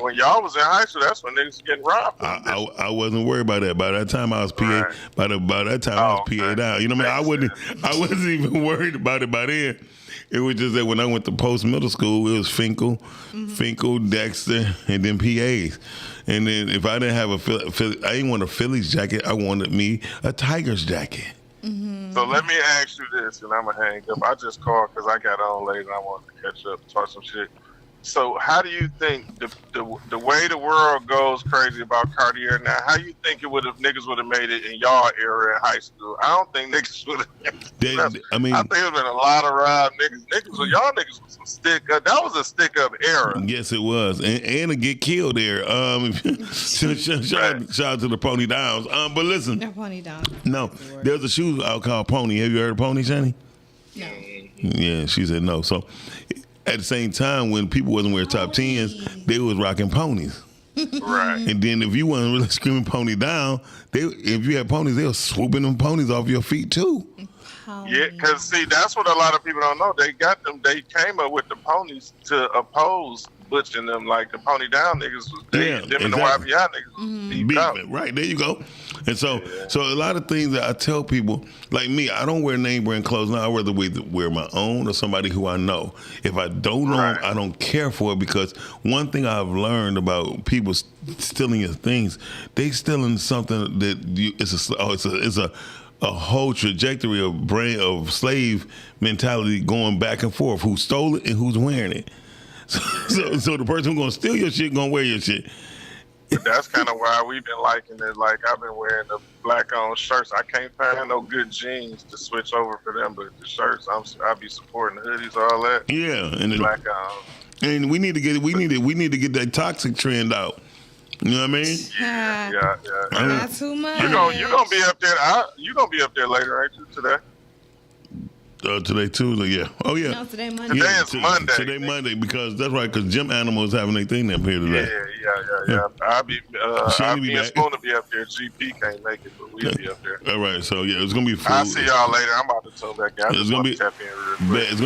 when y'all was in high school, that's when niggas was getting robbed. I wasn't worried about that. By that time I was PA. Right. By that time I was PA'd out. You know what I mean? I wasn't even worried about it by then. It was just that when I went to post middle school, it was Finkel, Dexter, and then PAs. And then if I didn't have I didn't want a Phillies jacket. I wanted me a Tigers jacket. Mm-hmm. So let me ask you this, and I'm gonna hang up. I just called because I got on late and I wanted to catch up, talk some shit. So how do you think the way the world goes crazy about Cartier now? How you think niggas would have made it in y'all era in high school? I don't think niggas would have. I mean, I think there's been a lot of rob niggas. Y'all niggas was some stick up. That was a stick up era. Yes, it was, and to get killed there. Shout out to the Pony Downs. But listen, They're Pony Downs. No, there's a shoe out called Pony. Have you heard of Pony, Shani? No. Yeah, she said no. So at the same time, when people wasn't wearing top 10s, they was rocking ponies. Right. And then if you wasn't really screaming Pony down, if you had ponies, they were swooping them ponies off your feet too. Yeah, because see, that's what a lot of people don't know. They came up with the ponies to oppose Butch and them, like the Pony Down niggas was them and the YBI niggas was beefing. Right, there you go. And so a lot of things that I tell people, like me, I don't wear name brand clothes now. I rather wear my own or somebody who I know. If I don't know them, I don't care for it, because one thing I've learned about people stealing your things, they stealing something that it's a whole trajectory of slave mentality going back and forth. Who stole it and who's wearing it. So the person who's gonna steal your shit gonna wear your shit. But that's kind of why we've been liking it. Like, I've been wearing the black-owned shirts. I can't find no good jeans to switch over for them, but the shirts, I'll be supporting the hoodies, all that. Yeah, and black-owned. And we need to get that toxic trend out. You know what I mean? Yeah. Not too much. You're gonna be up there. You're gonna be up there later, ain't you? Today. Today Tuesday, yeah. Oh yeah. No, today Monday. Today is Monday. Today Monday, because that's right. Because Gym Animal is having their thing up here today. Yeah. I'll be Shani and Spoon to be up there. GP can't make it, but we'll be up there. All right. So yeah, it's gonna be food. I'll see y'all later. I'm about to tune back out. It's gonna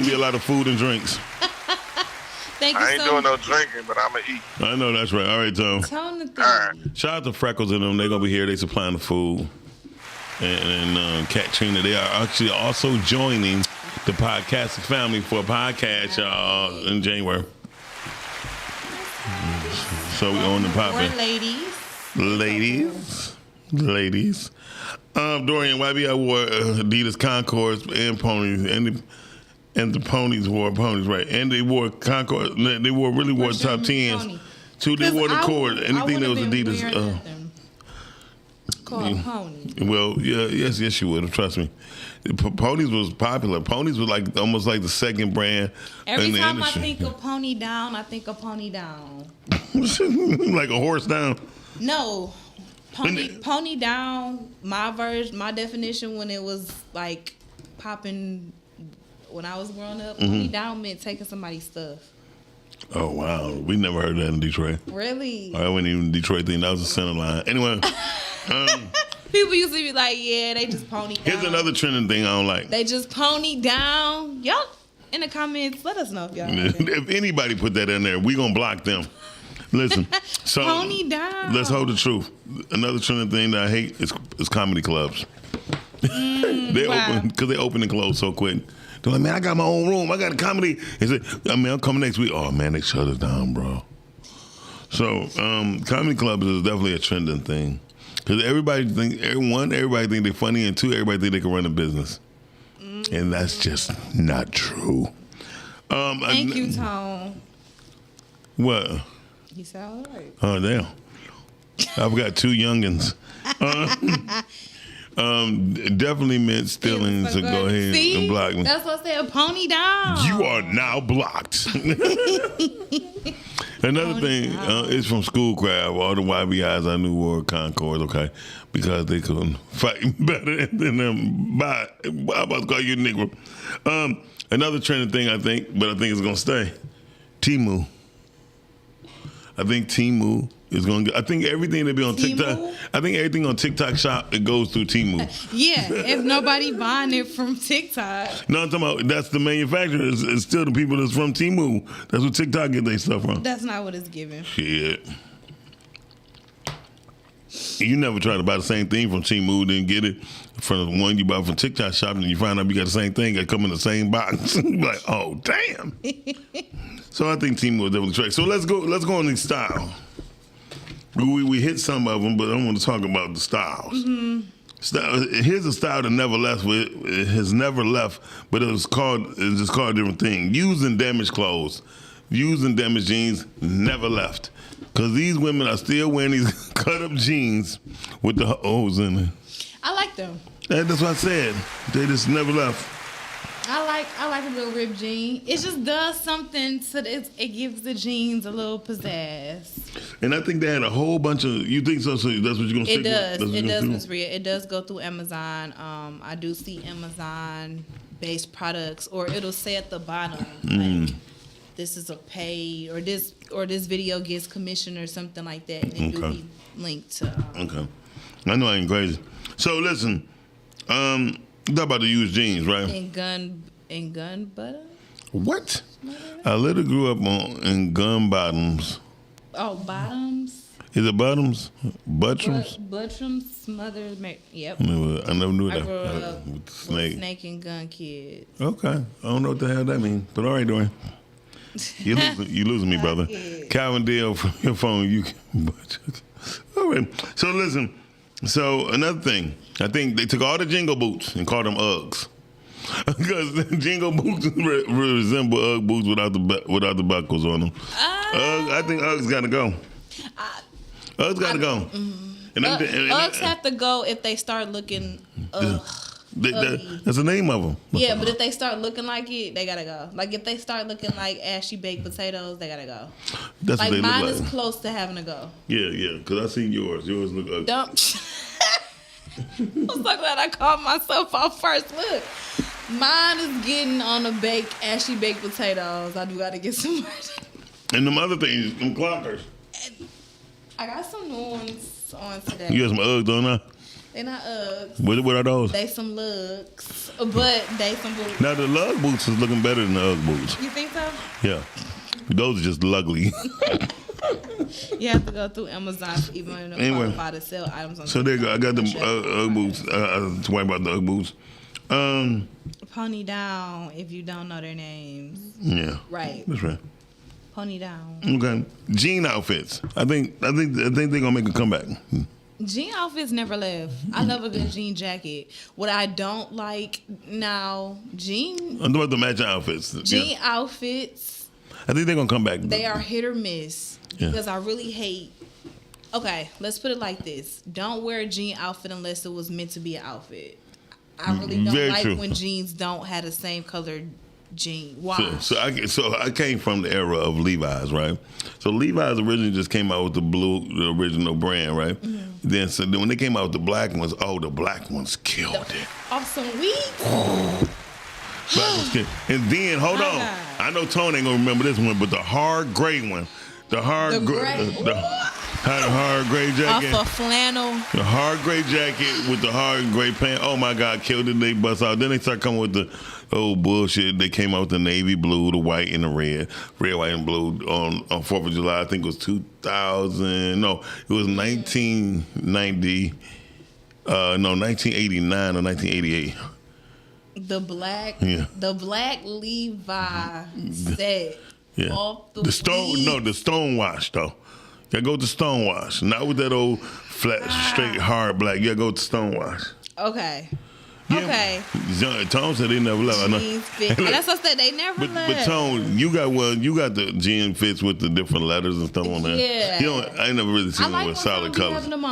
be a lot of food and drinks. Thank you I ain't doing no drinking, but I'm gonna eat. I know that's right. All right, Tom. Shout out to Freckles and them. They're gonna be here. They supplying the food. And Kat Trina, they are actually also joining the podcasting family for a podcast in January. So we own the popping. Ladies. Dorian, YBI wore Adidas Concords and ponies, and the ponies wore ponies, right? And they wore Concord. They really wore top 10s. Too, they wore the cord. Anything that was Adidas. Pony. Well, yes, you would have. Trust me. Ponies was popular. Ponies was like almost like the second brand Every in the time industry. I think of Pony Down, I think of Pony Down. Like a horse down. No, Pony Down. My definition when it was like popping when I was growing up. Pony Down meant taking somebody's stuff. Oh wow, we never heard that in Detroit. Really? I wasn't even a Detroit thing. That was a center line. Anyway. People used to be like, yeah, they just pony down. Here's another trending thing I don't like. They just pony down. Y'all in the comments, let us know if y'all. If anybody put that in there, we gonna block them. Listen, so pony down. Let's hold the truth. Another trending thing that I hate is comedy clubs. They open because they open and close so quick. They're like, man, I got my own room. I got a comedy. I'm coming next week. Oh man, they shut us down, bro. So comedy clubs is definitely a trending thing. Because everybody think they're funny, and two, everybody think they can run a business. And that's just not true. Thank you, Tone. What? You sound all right. Oh, damn. I've got two youngins. Definitely meant stealing, so go ahead and block me. That's what I said, pony down. You are now blocked. Another thing is from Schoolcraft. All the YBIs I knew wore Concords, okay, because they couldn't fight better than them. Bye. I'm about to call you a Negro. Another trending thing, I think it's going to stay. Temu. I think Temu is going to. I think everything that be on TikTok. I think everything on TikTok Shop, it goes through Temu. Yeah, if nobody buying it from TikTok. No, I'm talking about that's the manufacturer. It's still the people that's from Temu. That's what TikTok get their stuff from. That's not what it's giving. Shit. You never try to buy the same thing from Temu, then get it from the one you bought from TikTok Shop, and you find out you got the same thing. It come in the same box. Like, oh damn. So I think Temu will definitely track. So let's go on these styles. We hit some of them, but I want to talk about the styles. Here's a style that never left. It has never left, but it's just called a different thing. Used and damaged clothes. used and damaged jeans never left. Because these women are still wearing these cut-up jeans with the holes in it. I like them. That's what I said. They just never left. I like a little ripped jean. It just does something to it gives the jeans a little pizzazz. And I think they had a whole bunch of. You think so? So that's what you're gonna say? It does. It does, Ms. Rhea. It does go through Amazon. I do see Amazon-based products, or it'll say at the bottom like this is a pay, or this video gets commissioned or something like that. And it will be linked to. Okay. I know I ain't crazy. So listen, you talk about the used jeans, right? And gun butter. What? I literally grew up in gun bottoms. Oh, bottoms. Is it bottoms? Buttrams? Buttrams, smothers, yep. I never knew that. I grew up with Snake. Snake and gun kids. Okay. I don't know what the hell that means. But all right, Dorian. You losing me, brother. Calvin Dale from your phone. You can. All right. So listen. So another thing. I think they took all the Jingle boots and called them Uggs. Because Jingle boots resemble Ugg boots without the buckles on them. I think Uggs got to go. Uggs got to go. Uggs have to go if they start looking that's the name of them. Yeah, but if they start looking like it, they gotta go. Like if they start looking like ashy baked potatoes, they gotta go. That's like what they mine look like. is close to having to go. Yeah, because I seen yours. Yours look ugly. I'm so glad I called myself out first. Look, mine is getting on the ashy baked potatoes. I do gotta get some more. And them other things, them clockers. I got some new ones on today. You got some Uggs on there? They not Uggs. What are those? They some lugs, but they some boots. Now the lug boots is looking better than the Ugg boots. You think so? Yeah. Those are just ugly. You have to go through Amazon even to qualify to sell items on. So there you go. I got them Ugg boots. I was talking about the Ugg boots. Pony Down, if you don't know their names. Yeah. Right. That's right. Pony Down. Okay. Jean outfits. I think they're gonna make a comeback. Jean outfits never left. I love a good jean jacket. What I don't like now, I'm talking about the matching outfits. Jean outfits. I think they're gonna come back. They are hit or miss because I really hate. Okay, let's put it like this: don't wear a jean outfit unless it was meant to be an outfit. I really don't like when jeans don't have the same colored jean. Why? So I came from the era of Levi's, right? So Levi's originally just came out with the original brand, right? Mm-hmm. Then when they came out with the black ones, the black ones killed it. Awesome week. And then hold on, I know Tony ain't gonna remember this one, but the hard gray one, the hard gray jacket, off of flannel, the hard gray jacket with the hard gray pant. Oh my God, killed it. They bust out. Then they start coming with the bullshit. They came out with the navy blue, the white, and the red, white, and blue on 4th of July. I think it was 2000. No, it was 1990. 1989 or 1988. The black Levi set off the Stonewash though. You gotta go to Stonewash, not with that old flat, straight, hard black. You gotta go to Stonewash. Okay. Yeah. Okay. Tone said they never left. Jeans fit. That's what I said. They never left. But Tone, you got the jean fits with the different letters and stuff on there. Yeah. I ain't never really seen them with solid colors. Them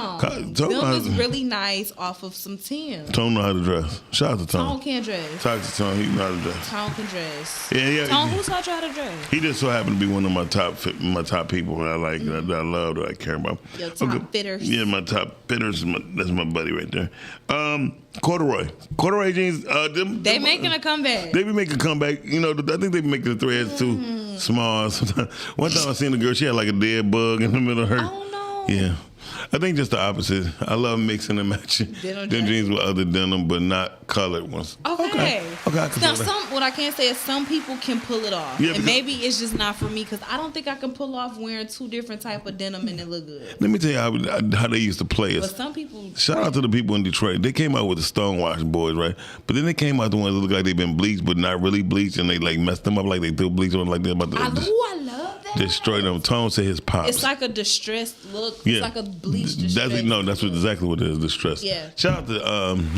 is really nice off of some Tim. Tone know how to dress. Shout out to Tone. Tone can dress. Talk to Tone. He know how to dress. Tone can dress. Yeah. Tone, who taught you how to dress? He just so happened to be one of my top people that I like, that I love, that I care about. Your top fitters. Yeah, my top fitters. That's my buddy right there. Corduroy jeans. They making a comeback. They be making a comeback. You know, I think they be making the threads too small. Sometimes. One time I seen a girl, she had like a dead bug in the middle of her. Oh no. Yeah. I think just the opposite. I love mixing and matching them jeans with other denim, but not colored ones. Okay. I can now, what I can say is some people can pull it off, and maybe it's just not for me because I don't think I can pull off wearing two different type of denim and it look good. Let me tell you how they used to play us. But some people. Shout out to the people in Detroit. They came out with the Stonewash boys, right? But then they came out the ones that look like they've been bleached, but not really bleached, and they like messed them up like they threw bleach on like they're about to. I love that. Just straight up. Tone said his pops. It's like a distressed look. Yeah. It's like a bleached distressed. That's exactly what it is. Distress. Yeah. Shout out to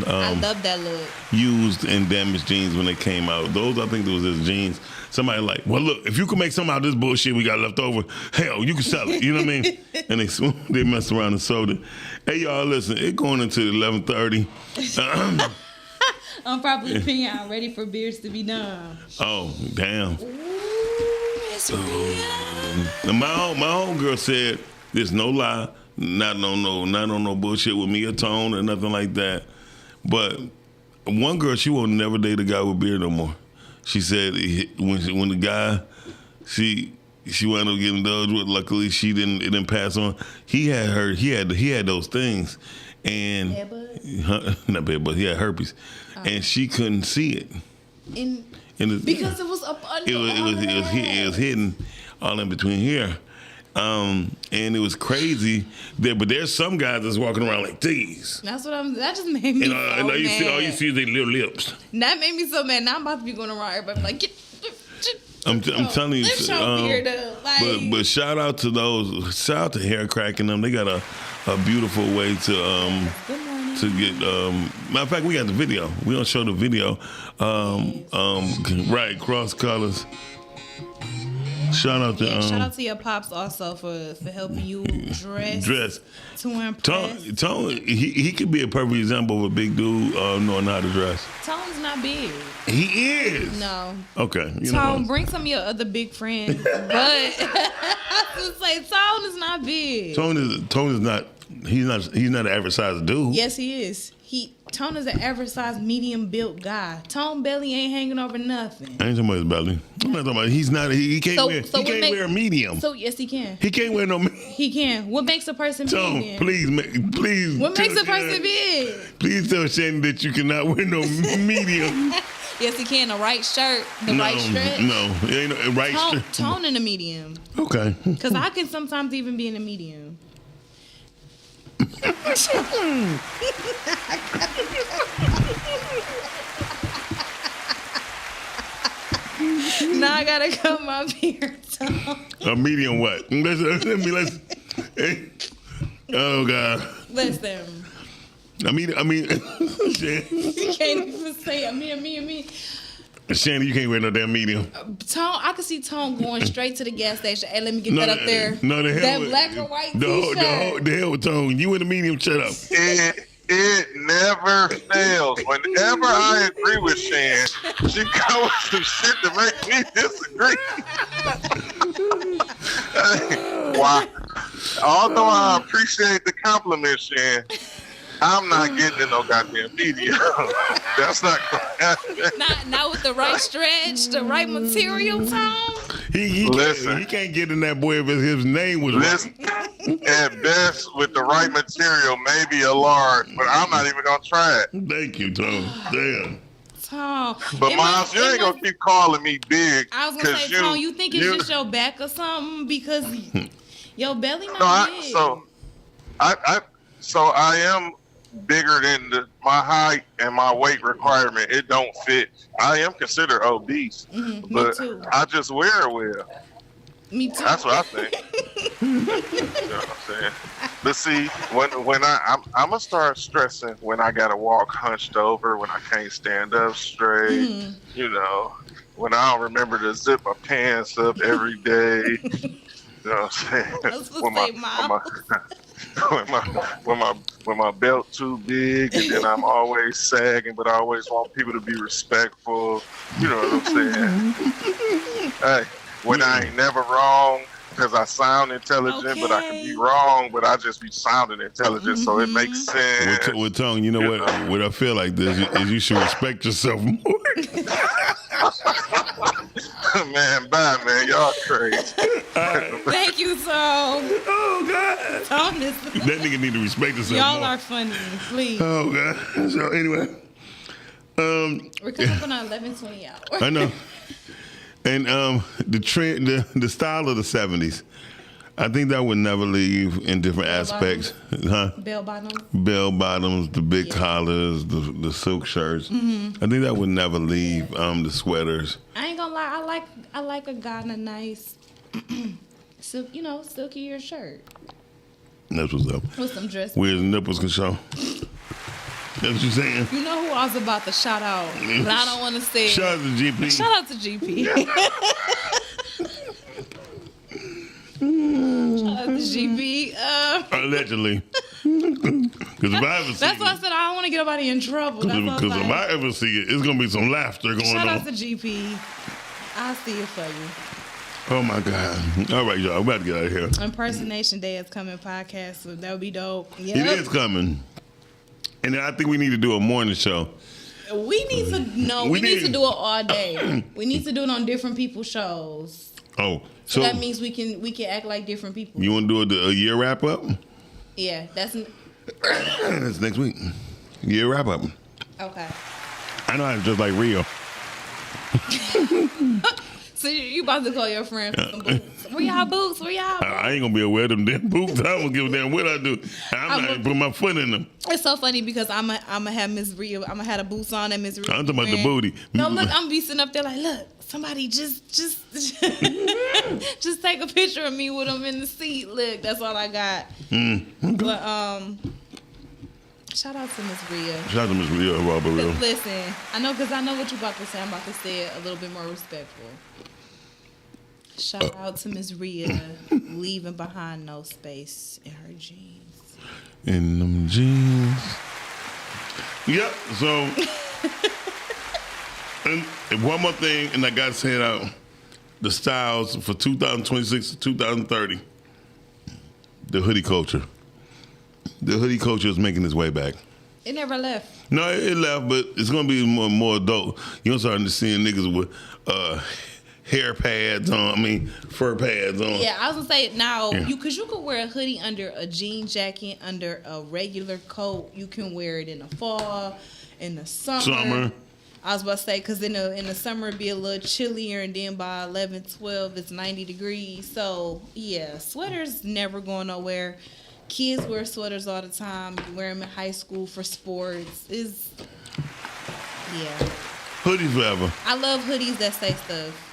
I love that look. Used and damaged jeans when they came out. Those I think those his jeans. Somebody like, well, look, if you can make some out of this bullshit we got left over, hell, you can sell it. You know what I mean? And they messed around and sold it. Hey y'all, listen, it going into 11:30. I'm probably peeing ready for beers to be done. Oh damn. It's real. My homegirl said, "There's no lie, not on no bullshit with me or Tone or nothing like that." But one girl, she won't never date a guy with beard no more. She said when the guy she wound up getting indulged with, luckily it didn't pass on. He had those things, and not bad, but he had herpes, and she couldn't see it. Because it was up under. It was hidden all in between here. And it was crazy. But there's some guys that's walking around like these. That just made me so and all you see is their little lips. That made me so mad. Now I'm about to be going around everybody like, get I'm telling you. lift your beard up. Like, but shout out to those. Shout out to Hair Crack and them. They got a beautiful way to get. Matter of fact, we got the video. We don't show the video. Right, cross colors. Shout out to shout out to your pops also for helping you dress to impress. Tone, he could be a perfect example of a big dude knowing how to dress. Tone's not big. He is. No. Okay. Tone, bring some of your other big friends. But I have to say, Tone is not big. Tone is not. He's not an average sized dude. Yes, he is. Tone is an average sized, medium built guy. Tone belly ain't hanging over nothing. I ain't talking about his belly. I'm not talking about. He's not. He can't wear a medium. So yes, he can. He can't wear no. He can. What makes a person Tone, big? please. What makes a person big? Please tell Shannon that you cannot wear no medium. Yes, he can. The right shirt, right stretch. No, it ain't no right stretch. Tone in a medium. Okay. Because I can sometimes even be in a medium. Now I gotta cut my beard. A medium what? Let's. Oh God. Listen. I mean. You can't even say me. Shannon, you can't wear no damn medium. Tone, I can see Tone going straight to the gas station. Hey, let me get that up there. No, the hell that with, black and white t-shirt. The hell with Tone. You in the medium, shut up. It never fails. Whenever I agree with Shan, she comes with some shit to make me disagree. Wow. Although I appreciate the compliment, Shan, I'm not getting in no goddamn medium. That's not going to happen. Not with the right stretch, the right material, Tone. He can't get in that boy if his name was right. At best, with the right material, maybe a large, but I'm not even going to try it. Thank you, Tone. Damn. Tone. But Miles, you ain't going to keep calling me big. I was going to say, Tone, you think it's just your back or something? Because your belly not big. So I am bigger than my height and my weight requirement. It don't fit. I am considered obese, but I just wear it well. Me too. That's what I think. You know what I'm saying? But see, when I'm gonna start stressing when I gotta walk hunched over, when I can't stand up straight. You know, when I don't remember to zip my pants up every day. You know what I'm saying? When my belt too big, and then I'm always sagging, but I always want people to be respectful. You know what I'm saying? Hey, when I ain't never wrong, because I sound intelligent, but I can be wrong, but I just be sounding intelligent, so it makes sense. With Tone, you know what? What I feel like this is you should respect yourself more. Man, bye, man. Y'all crazy. Thank you, Tone. Oh, God. Tone is that nigga need to respect himself Y'all more. are funny, please. Oh, God. So, anyway. We're coming up on our 11:20 hour. I know. And the trend, the style of the 70s, I think that would never leave in different aspects. Bell bottoms. Bell bottoms, the big collars, the silk shirts. I think that would never leave. The sweaters. I ain't gonna lie, I like a guy in a nice So, silkier shirt That's what's up. with some dress. Where his nipples can show. That's what you're saying? You know who I was about to shout out, but I don't want to say. Shout out to GP. Shout out to GP. Shout out to GP. Allegedly. Because if I ever see That's why I it, said I don't want to get nobody in trouble. because if I ever see it, it's going to be some laughter going Shout on. out to GP. I'll see it for you. Oh, my God. All right, y'all. We're about to get out of here. Impersonation Day is coming podcast, so that would be dope. Yep. It is coming. And I think we need to do a morning show. We need to we need to do it all day. We need to do it on different people's shows. Oh, So that means we can act like different people. You want to do a year wrap up? Yeah, that's That's next week. Year wrap up. okay. I know how to dress like Rio. So you about to call your friend for some boots? Where y'all boots? Where y'all? I ain't gonna be able to wear them damn boots. I don't give a damn what I do. I'm not even putting my foot in them. It's so funny because I'm gonna have Miss Rhea. I'm gonna have the boots on and Miss Rhea. I'm talking about the booty. No, look, I'm be sitting up there like, look, somebody just just take a picture of me with them in the seat. Look, that's all I got. Okay. But shout out to Miss Rhea. Shout out to Miss Rio, Robert Rio. Listen, I know because I know what you're about to say. I'm about to say it a little bit more respectful. Shout out to Miss Rhea, leaving behind no space in her jeans. In them jeans. Yep. So, and one more thing, and I got to say it out: the styles for 2026 to 2030. The hoodie culture. The hoodie culture is making its way back. It never left. No, it left, but it's gonna be more adult. You're starting to see niggas with hair pads on. I mean, fur pads on. Yeah, I was gonna say now Yeah. you could wear a hoodie under a jean jacket, under a regular coat. You can wear it in the fall, in the summer. I was about to say because in the summer it'd be a little chillier, and then by 11, 12 it's 90 degrees. So yeah, sweaters never going nowhere. Kids wear sweaters all the time. You wear them in high school for sports. Hoodies forever. I love hoodies that say stuff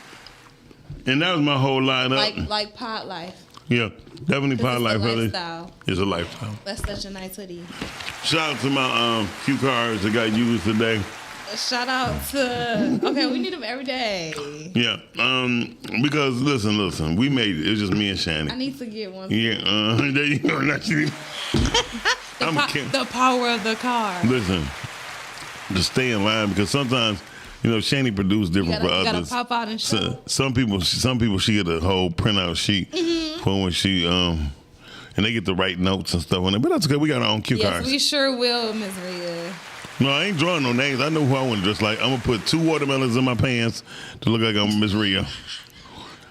And that was my whole lineup. like Pod Life. Yeah, definitely This Pod is a Life, really. lifestyle. It's a lifestyle. That's such a nice hoodie. Shout out to my cue cards that got used today. Shout out to we need them every day. Yeah, because listen, we made it. It was just me and Shannon. I need to get one. Yeah, there you go. The power of the car. Listen, just stay in line because sometimes, Shani produced different for You gotta others. pop out and show. Some people, she get a whole printout sheet for when she and they get the right notes and stuff on it. But that's okay. We got our own cue Yes, cards. we sure will, Ms. Rhea. No, I ain't drawing no names. I know who I want to dress like. I'm gonna put 2 watermelons in my pants to look like I'm Miss Rhea,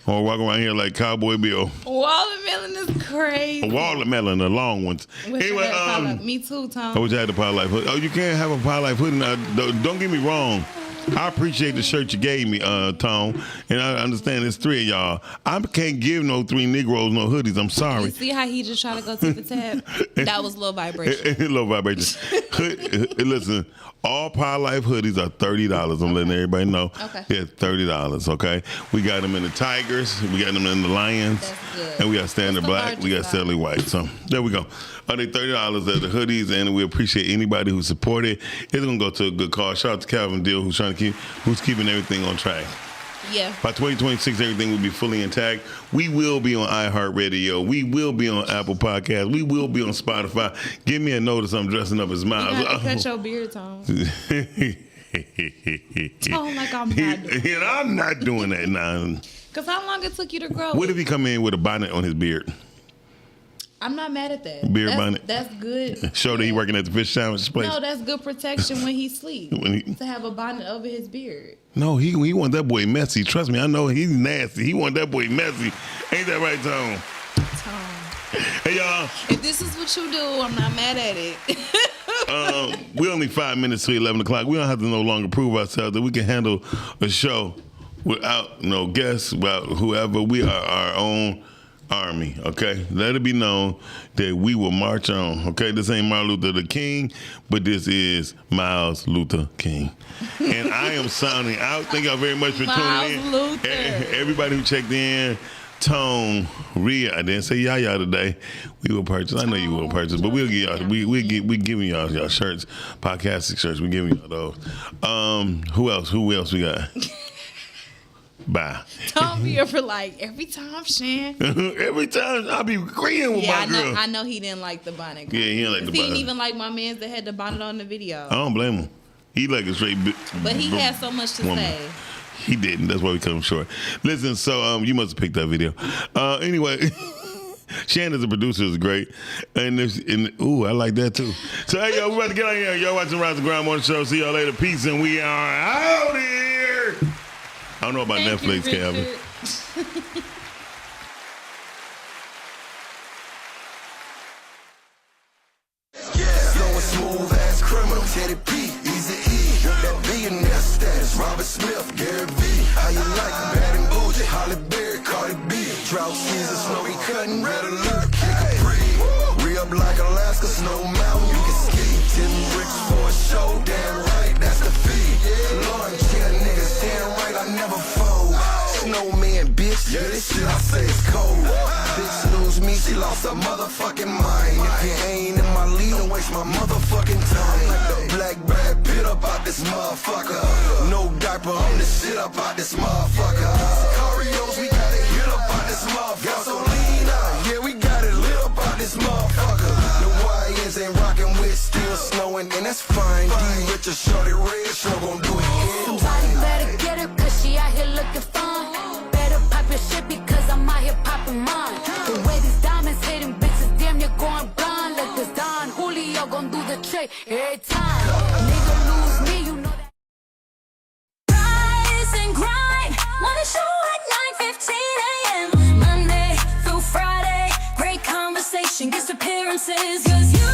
or walk around here like Cowboy Bill. Watermelon is crazy. A watermelon, the long ones. Wish I Anyway, had a Pod Life. Me too, Tom. I wish I had a Pod Life hoodie. Oh, you can't have a Pod Life hoodie now. Don't get me wrong. I appreciate the shirt you gave me, Tom, and I understand there's 3 of y'all. I can't give no 3 Negroes no hoodies. I'm sorry. You see how he just tried to go to the tab? That was low vibration. Low vibration. Listen, all Pod Life hoodies are $30. I'm letting everybody know. Okay. Yeah, $30. Okay. We got them in the Tigers. We got them in the Lions. That's good. And we got Standard Black. We got Sally White. So there we go. They $30 at the hoodies, and we appreciate anybody who supported. It's gonna go to a good cause. Shout out to Calvin Deal, who's keeping everything on track. Yeah. By 2026, everything will be fully intact. We will be on iHeartRadio. We will be on Apple Podcasts. We will be on Spotify. Give me a notice I'm dressing up as Miles. You got to cut your beard, Tom. Tom, like I'm not doing. I'm not doing that now. Because how long it took you to grow? What if he come in with a bonnet on his beard? I'm not mad at that. Beard bonnet. That's good. Show that he working at the fish sandwich place. No, that's good protection when he sleeps. To have a bonnet over his beard. No, he want that boy messy. Trust me, I know he's nasty. He want that boy messy. Ain't that right, Tom? Hey, y'all. If this is what you do, I'm not mad at it. We're only 5 minutes to 11 o'clock. We don't have to no longer prove ourselves that we can handle a show without no guests, without whoever. We are our own army, okay? Let it be known that we will march on, okay? This ain't Martin Luther the King, but this is Miles Luther King. And I am sounding out. Thank y'all very much for tuning in. Luther. Everybody who checked in, Tone, Rhea. I didn't say Yaya today. We will purchase. I know you will purchase, but we'll give y'all. We giving y'all shirts, podcasting shirts. We giving y'all those. Who else? Who else we got? Bye. Don't be for like every time, Shan. Every time I be agreeing with my girl. I know he didn't like the bonnet. Yeah, he didn't like the bonnet. He didn't even like my man that had the bonnet on the video. I don't blame him. He like a straight. But he had so much to say. He didn't. That's why we cut him short. Listen, so you must have picked that video. Anyway, Shannon's a producer is great, and I like that too. So hey, yo, we about to get on here. Y'all watching Rise and Grind Morning Show. See y'all later. Peace, and we are out here. I don't know about Netflix, Calvin. Slow and smooth ass criminal, Teddy P, Easy E. That billionaire status, Robert Smith, Gary V. How you like it? Bad and bougie, Holly Berry, Cardi B. Drought season, snowy cutting, red alert, kick a breeze. Re-up like Alaska, snow mountain, you can ski. 10 bricks for a show, damn right, that's the fee. Lord, yeah, niggas, damn right, I never fold. Snowman, bitch, yeah, this shit I say is cold. Bitch lose me, she lost her motherfucking mind. If you ain't in my league, don't waste my motherfucking time. Like the black Brad Pitt up out this motherfucker. No diaper, I'm the shit up out this motherfucker. Sicarios, we got it hit up out this motherfucker. Gasolina, yeah, we got it lit up out this motherfucker. The YNs ain't rocking with, still snowing, and that's fine. D Richard, Shorty Red, sure gon' do it again. Somebody better get her, cause she out here looking fun. Better pop your shit because I'm out here popping mine. The way these diamonds hitting bitches, damn, you're going blind. Like this Don Julio gon' do the trick every time. Nigga lose me, you know that. Rise and grind, wanna show at 9:15 a.m. Monday through Friday, great conversation, guest appearances, cause you